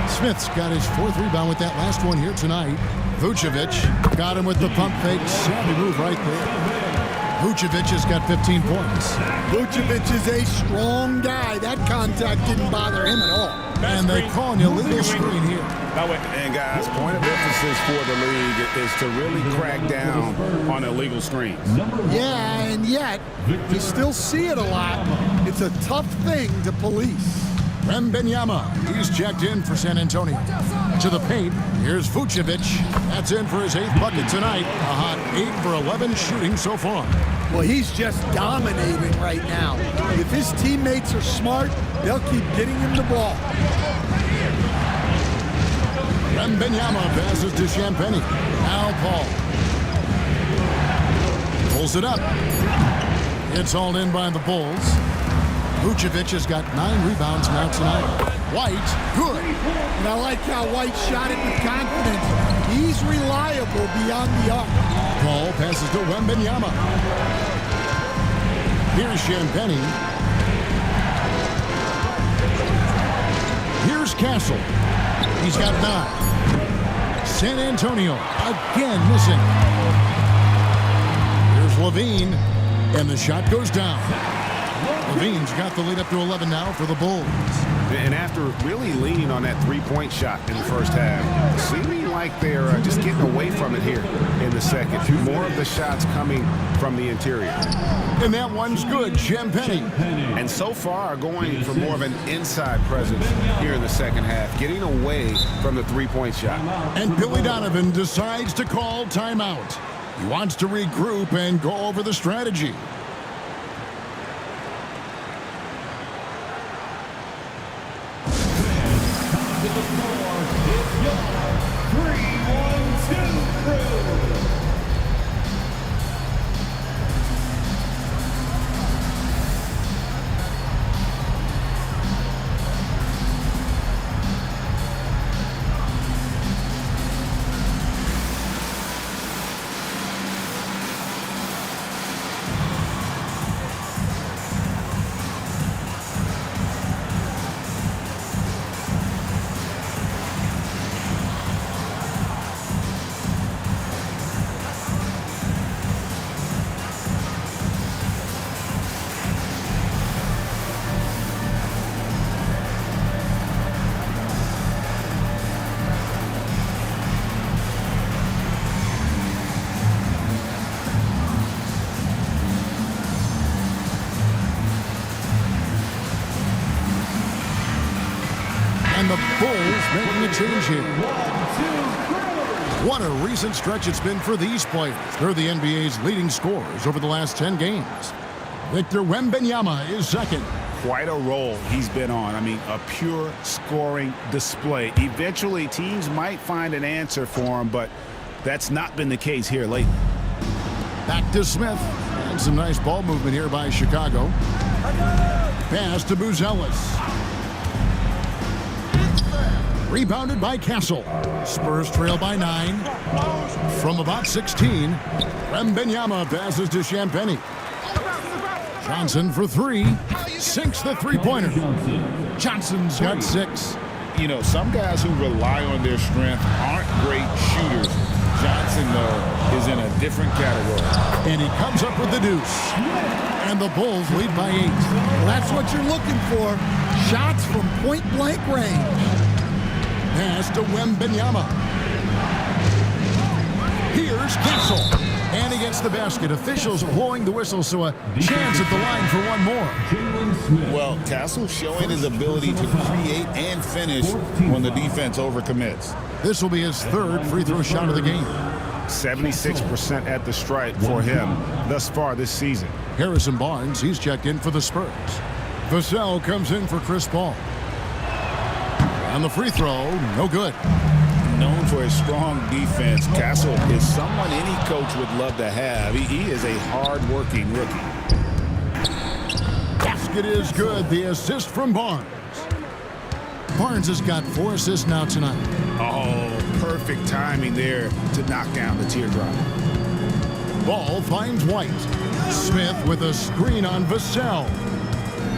Smith's got his 4th rebound with that last one here tonight. Vucevic got him with the pump fake. Savvy move right there. Vucevic has got 15 points. Vucevic is a strong guy. That contact didn't bother him at all. And they call an illegal screen here. And guys, point of emphasis for the league is to really crack down on illegal screens. Yeah, and yet you still see it a lot. It's a tough thing to police. Wembanyama, he's checked in for San Antonio. To the paint, here's Vucevic. That's in for his 8th bucket tonight. A hot 8 for 11 shooting so far. Well, he's just dominating right now. If his teammates are smart, they'll keep getting him the ball. Wembanyama passes to Champagnie. Now Paul. Pulls it up. It's hauled in by the Bulls. Vucevic has got 9 rebounds now tonight. White, good. And I like how White shot it with confidence. He's reliable beyond the arc. Paul passes to Wembanyama. Here's Champagnie. Here's Castle. He's got 9. San Antonio again missing. Here's Levine. And the shot goes down. Levine's got the lead up to 11 now for the Bulls. And after really leaning on that three-point shot in the first half, seeming like they're just getting away from it here in the second. More of the shots coming from the interior. And that one's good, Champagnie. And so far going for more of an inside presence here in the second half, getting away from the three-point shot. And Billy Donovan decides to call timeout. He wants to regroup and go over the strategy. And the Bulls making a change here. What a recent stretch it's been for these players. They're the NBA's leading scorers over the last 10 games. Victor Wembanyama is second. Quite a role he's been on. I mean, a pure scoring display. Eventually, teams might find an answer for him, but that's not been the case here lately. Back to Smith. And some nice ball movement here by Chicago. Pass to Buzelis. Rebounded by Castle. Spurs trail by 9. From about 16, Wembanyama passes to Champagnie. Johnson for 3. Sinks the three-pointer. Johnson's got 6. You know, some guys who rely on their strength aren't great shooters. Johnson, though, is in a different category. And he comes up with the deuce. And the Bulls lead by 8. Well, that's what you're looking for. Shots from point-blank range. Pass to Wembanyama. Here's Castle. And he gets the basket. Officials blowing the whistle, so a chance at the line for one more. Well, Castle showing his ability to create and finish when the defense overcommits. This will be his third free throw shot of the game. 76% at the stripe for him thus far this season. Harrison Barnes, he's checked in for the Spurs. Vassell comes in for Chris Paul. And the free throw, no good. Known for his strong defense, Castle is someone any coach would love to have. He is a hard-working rookie. Basket is good. The assist from Barnes. Barnes has got 4 assists now tonight. Oh, perfect timing there to knock down the teardrop. Ball finds White. Smith with a screen on Vassell.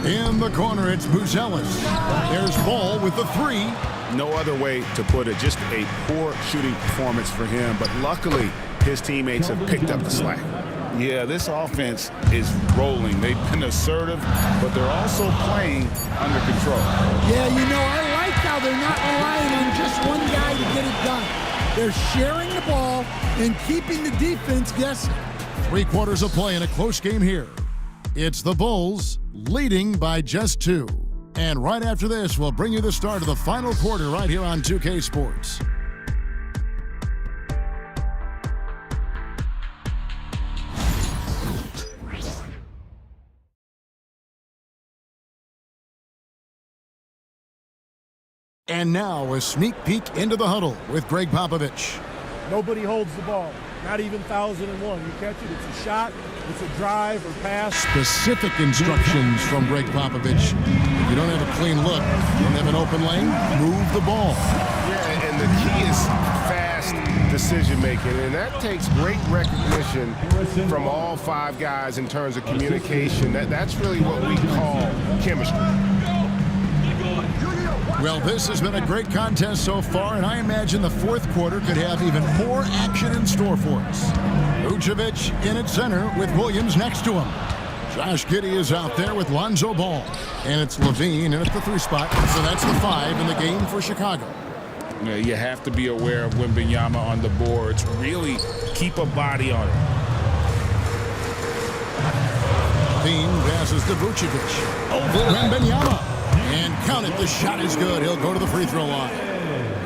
In the corner, it's Buzelis. There's Ball with the 3. No other way to put it. Just a poor shooting performance for him. But luckily, his teammates have picked up the slack. Yeah, this offense is rolling. They've been assertive, but they're also playing under control. Yeah, you know, I like how they're not relying on just one guy to get it done. They're sharing the ball and keeping the defense guessing. 3 quarters of play in a close game here. It's the Bulls leading by just 2. And right after this, we'll bring you the start of the final quarter right here on 2K Sports. And now a sneak peek into the huddle with Greg Popovich. Nobody holds the ball, not even 1001. You catch it, it's a shot, it's a drive or pass. Specific instructions from Greg Popovich. If you don't have a clean look, you don't have an open lane, move the ball. Yeah, and the key is fast decision-making, and that takes great recognition from all 5 guys in terms of communication. That's really what we call chemistry. Well, this has been a great contest so far, and I imagine the 4th quarter could have even more action in store for us. Vucevic in at center with Williams next to him. Josh Giddey is out there with Lonzo Ball. And it's Levine in at the 3 spot. So that's the 5 in the game for Chicago. Yeah, you have to be aware of Wembanyama on the boards. Really keep a body on it. Levine passes to Vucevic. Over Wembanyama. And count it, the shot is good. He'll go to the free throw line.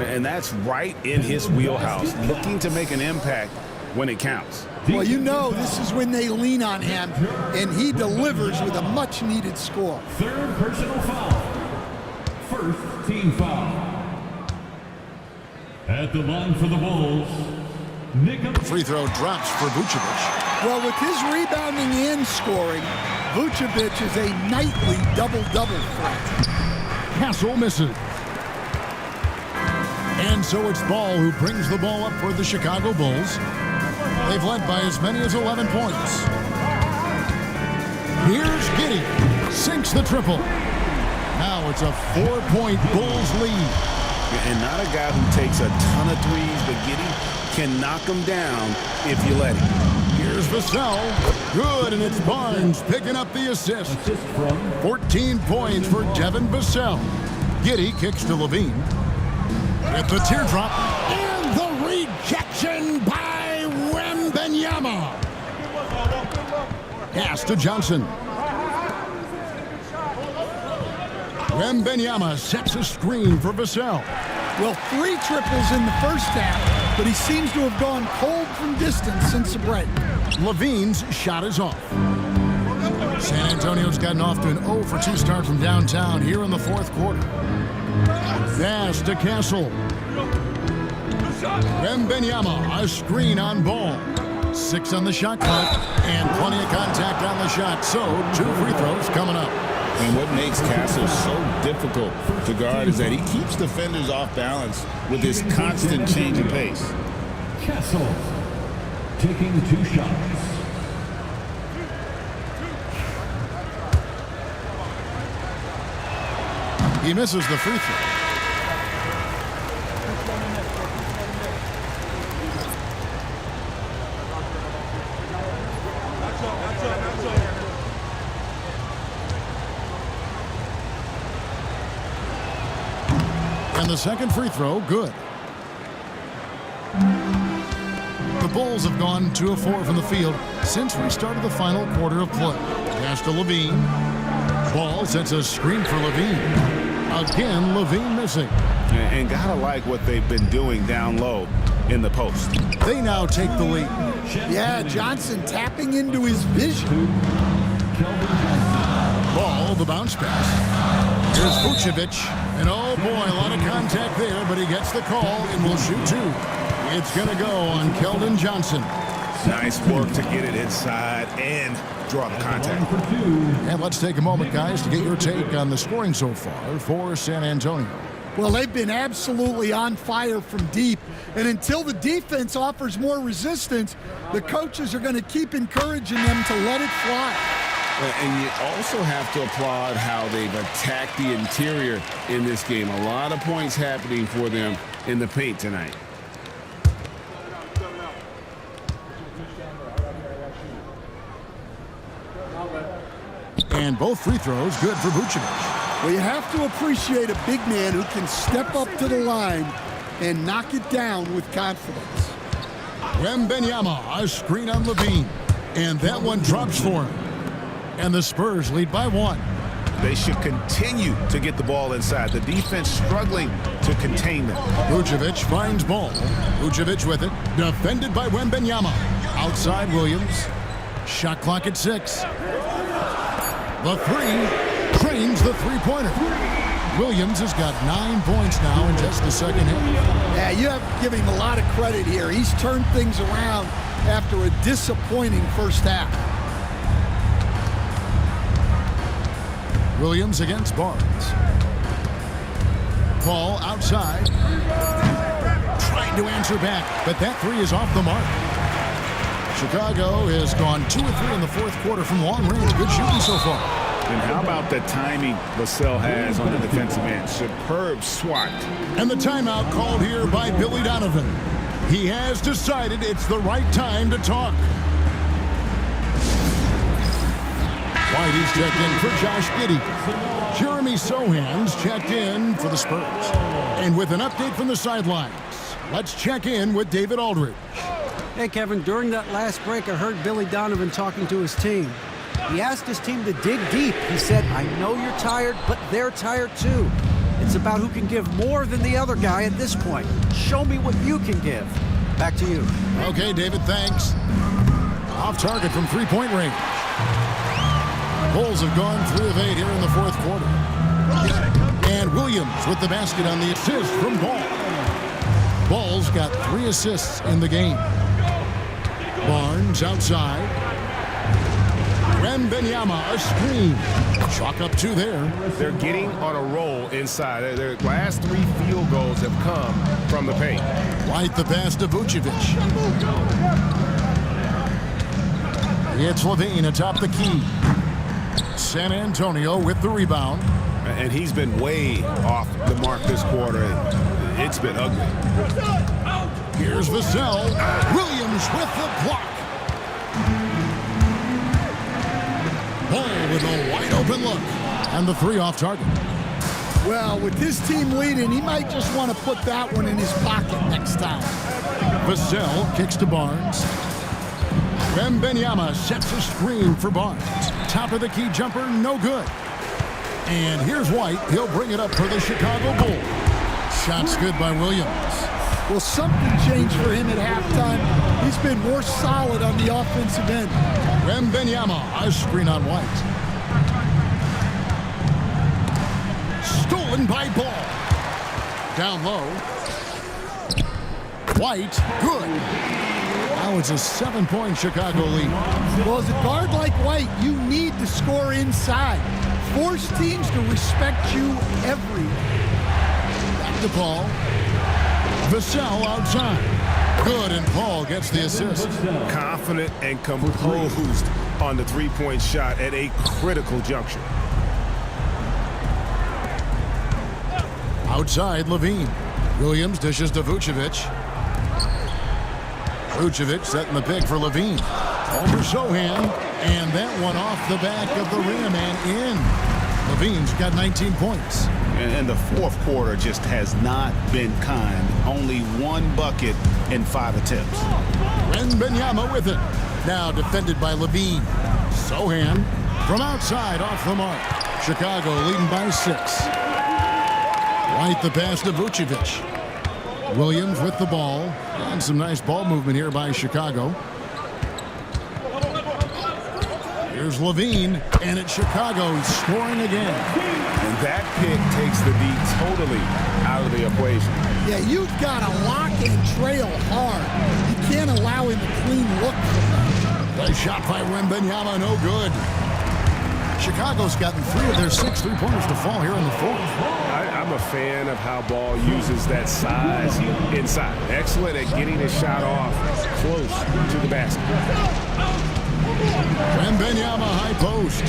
And that's right in his wheelhouse, looking to make an impact when it counts. Well, you know this is when they lean on him, and he delivers with a much-needed score. Third personal foul. First team foul. At the line for the Bulls, Free throw drops for Vucevic. Well, with his rebounding and scoring, Vucevic is a nightly double-double threat. Castle misses. And so it's Ball who brings the ball up for the Chicago Bulls. They've led by as many as 11 points. Here's Giddey. Sinks the triple. Now it's a 4-point Bulls lead. And not a guy who takes a ton of threes, but Giddey can knock them down if you let him. Here's Vassell. Good, and it's Barnes picking up the assist. 14 points for Devin Vassell. Giddey kicks to Levine. With the teardrop. And the rejection by Wembanyama. Pass to Johnson. Wembanyama sets a screen for Vassell. Well, 3 triples in the first half, but he seems to have gone cold from distance since the break. Levine's shot is off. San Antonio's gotten off to an 0 for 2 start from downtown here in the 4th quarter. Pass to Castle. Wembanyama, a screen on Ball. 6 on the shot clock, and plenty of contact on the shot. So 2 free throws coming up. And what makes Castle so difficult to guard is that he keeps defenders off balance with his constant change of pace. Castle taking 2 shots. He misses the free throw. And the second free throw, good. The Bulls have gone 2 of 4 from the field since we started the final quarter of play. Pass to Levine. Ball sets a screen for Levine. Again, Levine missing. And gotta like what they've been doing down low in the post. They now take the lead. Yeah, Johnson tapping into his vision. Ball, the bounce pass. Here's Vucevic. And oh boy, a lot of contact there, but he gets the call and will shoot 2. It's going to go on Keldon Johnson. Nice work to get it inside and draw the contact. And let's take a moment, guys, to get your take on the scoring so far for San Antonio. Well, they've been absolutely on fire from deep. And until the defense offers more resistance, the coaches are going to keep encouraging them to let it fly. And you also have to applaud how they've attacked the interior in this game. A lot of points happening for them in the paint tonight. And both free throws good for Vucevic. Well, you have to appreciate a big man who can step up to the line and knock it down with confidence. Wembanyama, a screen on Levine. And that one drops for him. And the Spurs lead by 1. They should continue to get the ball inside. The defense struggling to contain them. Vucevic finds Ball. Vucevic with it. Defended by Wembanyama. Outside Williams. Shot clock at 6. The 3 trains the three-pointer. Williams has got 9 points now in just the second half. Yeah, you have to give him a lot of credit here. He's turned things around after a disappointing first half. Williams against Barnes. Ball outside. Trying to answer back, but that 3 is off the mark. Chicago has gone 2 of 3 in the 4th quarter from long range. Good shooting so far. And how about the timing Vassell has on the defensive end? Superb swat. And the timeout called here by Billy Donovan. He has decided it's the right time to talk. White is checked in for Josh Giddey. Jeremy Sohan's checked in for the Spurs. And with an update from the sidelines, let's check in with David Aldridge. Hey, Kevin, during that last break, I heard Billy Donovan talking to his team. He asked his team to dig deep. He said, I know you're tired, but they're tired too. It's about who can give more than the other guy at this point. Show me what you can give. Back to you. Okay, David, thanks. Off target from three-point range. Bulls have gone 3 of 8 here in the fourth quarter. And Williams with the basket on the assist from Ball. Ball's got 3 assists in the game. Barnes outside. Wembanyama a screen. Chalk up 2 there. They're getting on a roll inside. Their last 3 field goals have come from the paint. White the pass to Vucevic. It's Levine atop the key. San Antonio with the rebound. And he's been way off the mark this quarter. It's been ugly. Here's Vassell. Williams with the block. Ball with a wide open look. And the 3 off target. Well, with his team leading, he might just want to put that one in his pocket next time. Vassell kicks to Barnes. Wembanyama sets a screen for Barnes. Top of the key jumper, no good. And here's White. He'll bring it up for the Chicago Bulls. Shots good by Williams. Well, something changed for him at halftime. He's been more solid on the offensive end. Wembanyama, a screen on White. Stolen by Ball. Down low. White, good. Now it's a 7-point Chicago lead. Well, as a guard like White, you need to score inside. Force teams to respect you everywhere. Back to Paul. Vassell outside. Good, and Paul gets the assist. Confident and composed on the 3-point shot at a critical juncture. Outside, Levine. Williams dishes to Vucevic. Vucevic setting the pick for Levine. Over Sohan, and that one off the back of the rim and in. Levine's got 19 points. And the fourth quarter just has not been kind. Only 1 bucket in 5 attempts. Wembanyama with it. Now defended by Levine. Sohan from outside off the mark. Chicago leading by 6. White the pass to Vucevic. Williams with the ball. And some nice ball movement here by Chicago. Here's Levine, and it's Chicago scoring again. And that pick takes the D totally out of the equation. Yeah, you've got to lock and trail hard. You can't allow him a clean look from that. Nice shot by Wembanyama, no good. Chicago's gotten 3 of their 6 3-pointers to fall here in the fourth. I'm a fan of how Ball uses that size inside. Excellent at getting his shot off close to the basket. Wembanyama high post.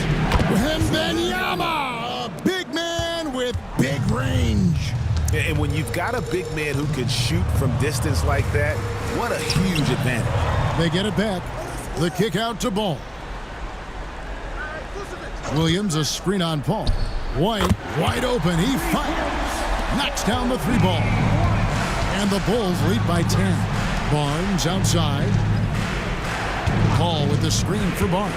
Wembanyama, a big man with big range. And when you've got a big man who can shoot from distance like that, what a huge advantage. They get it back. The kick out to Ball. Williams a screen on Paul. White wide open. He fires. Knocks down the 3 ball. And the Bulls lead by 10. Barnes outside. Paul with the screen for Barnes.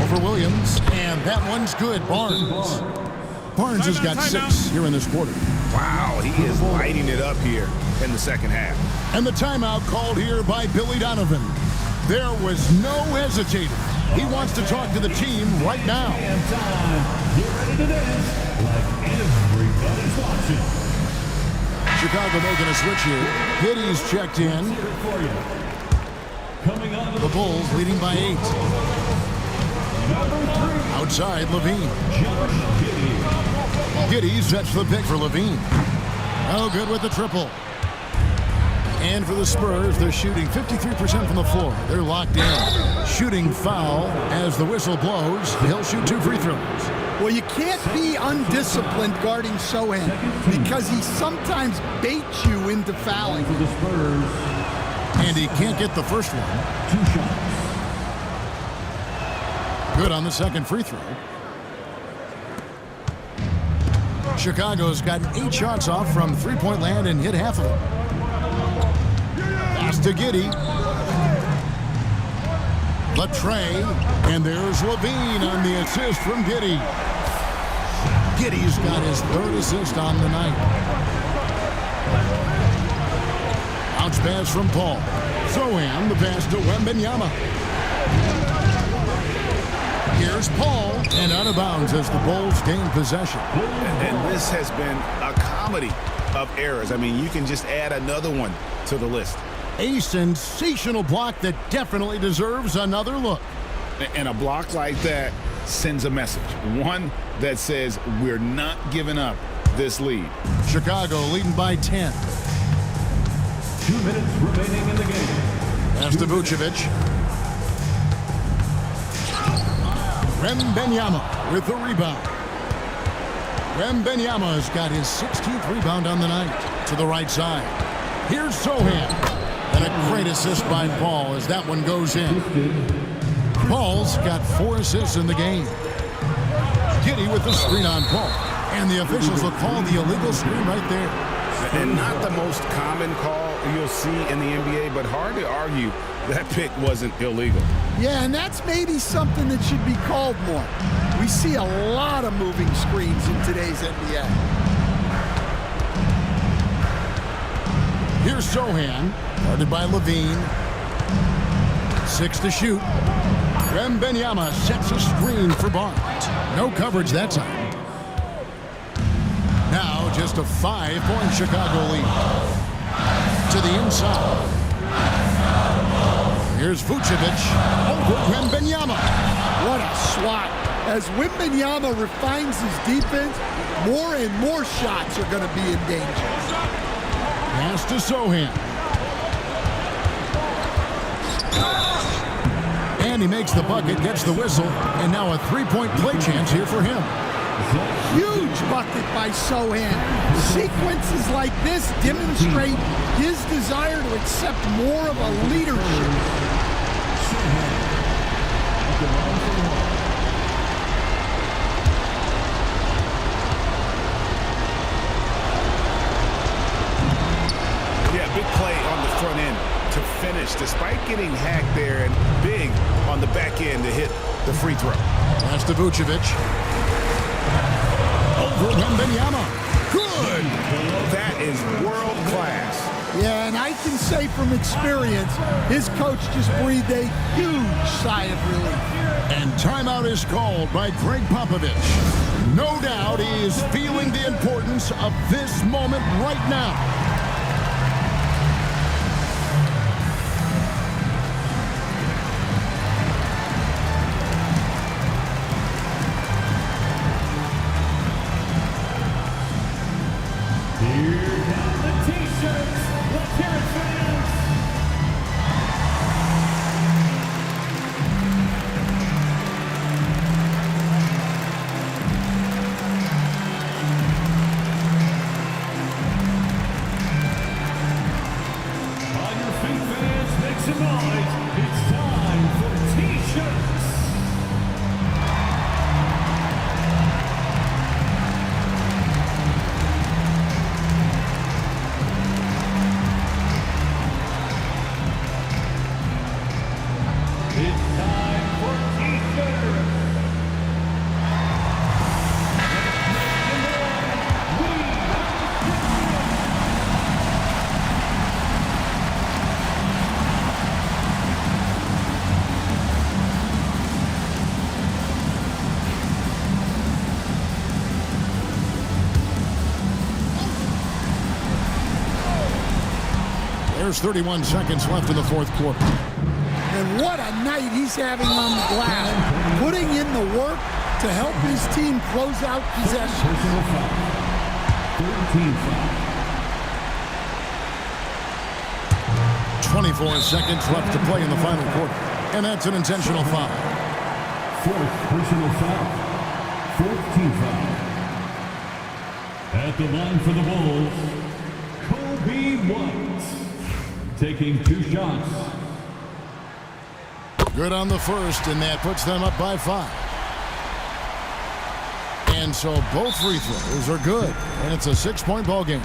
Over Williams. And that one's good. Barnes has got 6 here in this quarter. Wow, he is lighting it up here in the second half. And the timeout called here by Billy Donovan. There was no hesitating. He wants to talk to the team right now. Get ready to dance like everybody's watching. Chicago making a switch here. Giddey's checked in. The Bulls leading by 8. Outside, Levine. Giddey sets the pick for Levine. Oh, good with the triple. And for the Spurs, they're shooting 53% from the floor. They're locked in. Shooting foul as the whistle blows. He'll shoot 2 free throws. Well, you can't be undisciplined guarding Sohan because he sometimes baits you into fouling. For the Spurs. And he can't get the first one. 2 shots. Good on the second free throw. Chicago's gotten 8 shots off from three-point land and hit half of them. Pass to Giddey. Latre, and there's Levine on the assist from Giddey. Giddey's got his 3rd assist on the night. Bounce pass from Paul. Zohan, the pass to Wembanyama. Here's Paul, and out of bounds as the Bulls gain possession. And this has been a comedy of errors. I mean, you can just add another one to the list. A sensational block that definitely deserves another look. And a block like that sends a message. One that says we're not giving up this lead. Chicago leading by 10. 2 minutes remaining in the game. Pass to Vucevic. Wembanyama with the rebound. Wembanyama's got his 16th rebound on the night. To the right side. Here's Zohan. And a great assist by Paul as that one goes in. Paul's got 4 assists in the game. Giddey with the screen on Paul. And the officials will call the illegal screen right there. And not the most common call you'll see in the NBA, but hard to argue that pick wasn't illegal. Yeah, and that's maybe something that should be called more. We see a lot of moving screens in today's NBA. Here's Zohan, guarded by Levine. 6 to shoot. Wembanyama sets a screen for Barnes. No coverage that time. Now just a 5-point Chicago lead. To the inside. Here's Vucevic over Wembanyama. What a swat. As Wembanyama refines his defense, more and more shots are going to be in danger. Pass to Zohan. And he makes the bucket, gets the whistle, and now a 3-point play chance here for him. Huge bucket by Zohan. Sequences like this demonstrate his desire to accept more of a leadership. Yeah, big play on the front end to finish, despite getting hacked there, and big on the back end to hit the free throw. Pass to Vucevic. Over Wembanyama. Good! That is world class. Yeah, and I can say from experience, his coach just breathed a huge sigh of relief. And timeout is called by Greg Popovich. No doubt he is feeling the importance of this moment right now. There's 31 seconds left in the fourth quarter. And what a night he's having on the glass, putting in the work to help his team close out possessions. 24 seconds left to play in the final quarter. And that's an intentional foul. 4th personal foul. 4th team foul. At the line for the Bulls, Kobe White. Taking 2 shots. Good on the first, and that puts them up by 5. And so both free throws are good, and it's a 6-point ball game.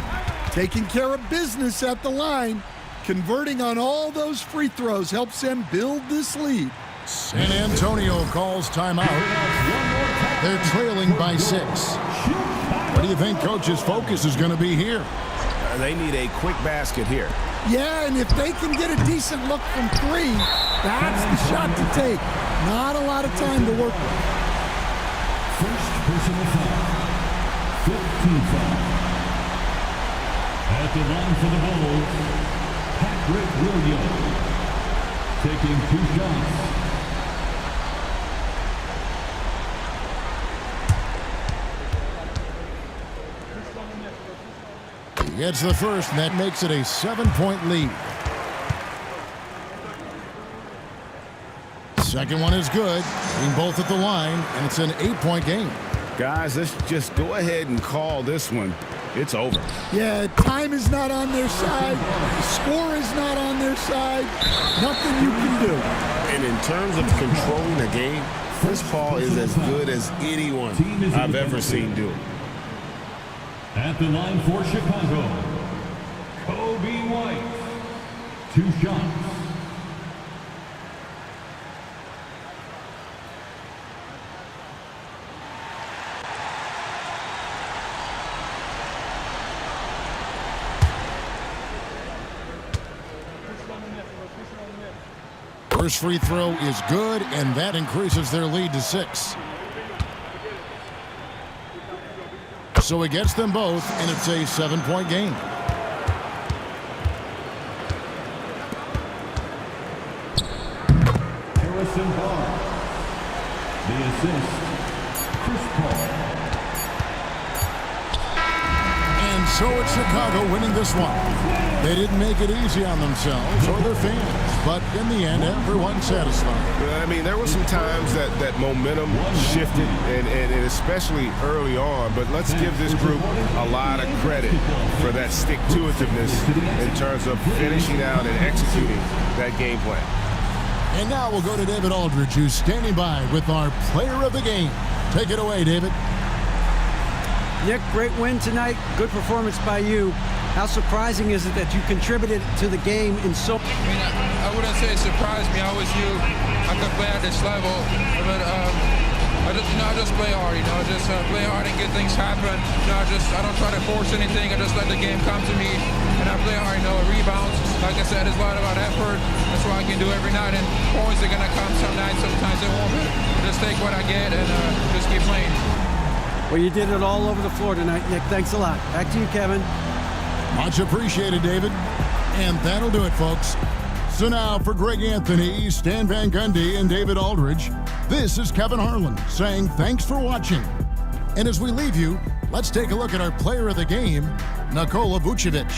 Taking care of business at the line, converting on all those free throws helps them build this lead. San Antonio calls timeout. They're trailing by 6. What do you think Coach's focus is going to be here? They need a quick basket here. Yeah, and if they can get a decent look from 3, that's the shot to take. Not a lot of time to work with. First personal foul. 15 foul. At the line for the Bulls, Patrick Williams. Taking 2 shots. He gets the first, and that makes it a 7-point lead. Second one is good, being both at the line, and it's an 8-point game. Guys, let's just go ahead and call this one. It's over. Yeah, time is not on their side. The score is not on their side. Nothing you can do. And in terms of controlling the game, Chris Paul is as good as anyone I've ever seen do it. At the line for Chicago, Kobe White. 2 shots. First free throw is good, and that increases their lead to 6. So he gets them both, and it's a 7-point game. Harrison Barnes. The assist, Chris Paul. And so it's Chicago winning this one. They didn't make it easy on themselves or their fans, but in the end, everyone's satisfied. I mean, there were some times that momentum shifted, and especially early on, but let's give this group a lot of credit for that stick-to-itiveness in terms of finishing out and executing that game plan. And now we'll go to David Aldridge, who's standing by with our player of the game. Take it away, David. Nick, great win tonight. Good performance by you. How surprising is it that you contributed to the game in so... I wouldn't say it surprised me. I was you. I could play at this level. But I just play hard, just play hard and get things happen. I don't try to force anything. I just let the game come to me. And I play hard, rebounds. Like I said, it's a lot about effort. That's what I can do every night. And points are going to come some nights. Sometimes they won't. Just take what I get and just keep playing. Well, you did it all over the floor tonight, Nick. Thanks a lot. Back to you, Kevin. Much appreciated, David. And that'll do it, folks. So now for Greg Anthony, Stan Van Gundy, and David Aldridge, this is Kevin Harlan saying thanks for watching. And as we leave you, let's take a look at our player of the game, Nikola Vucevic.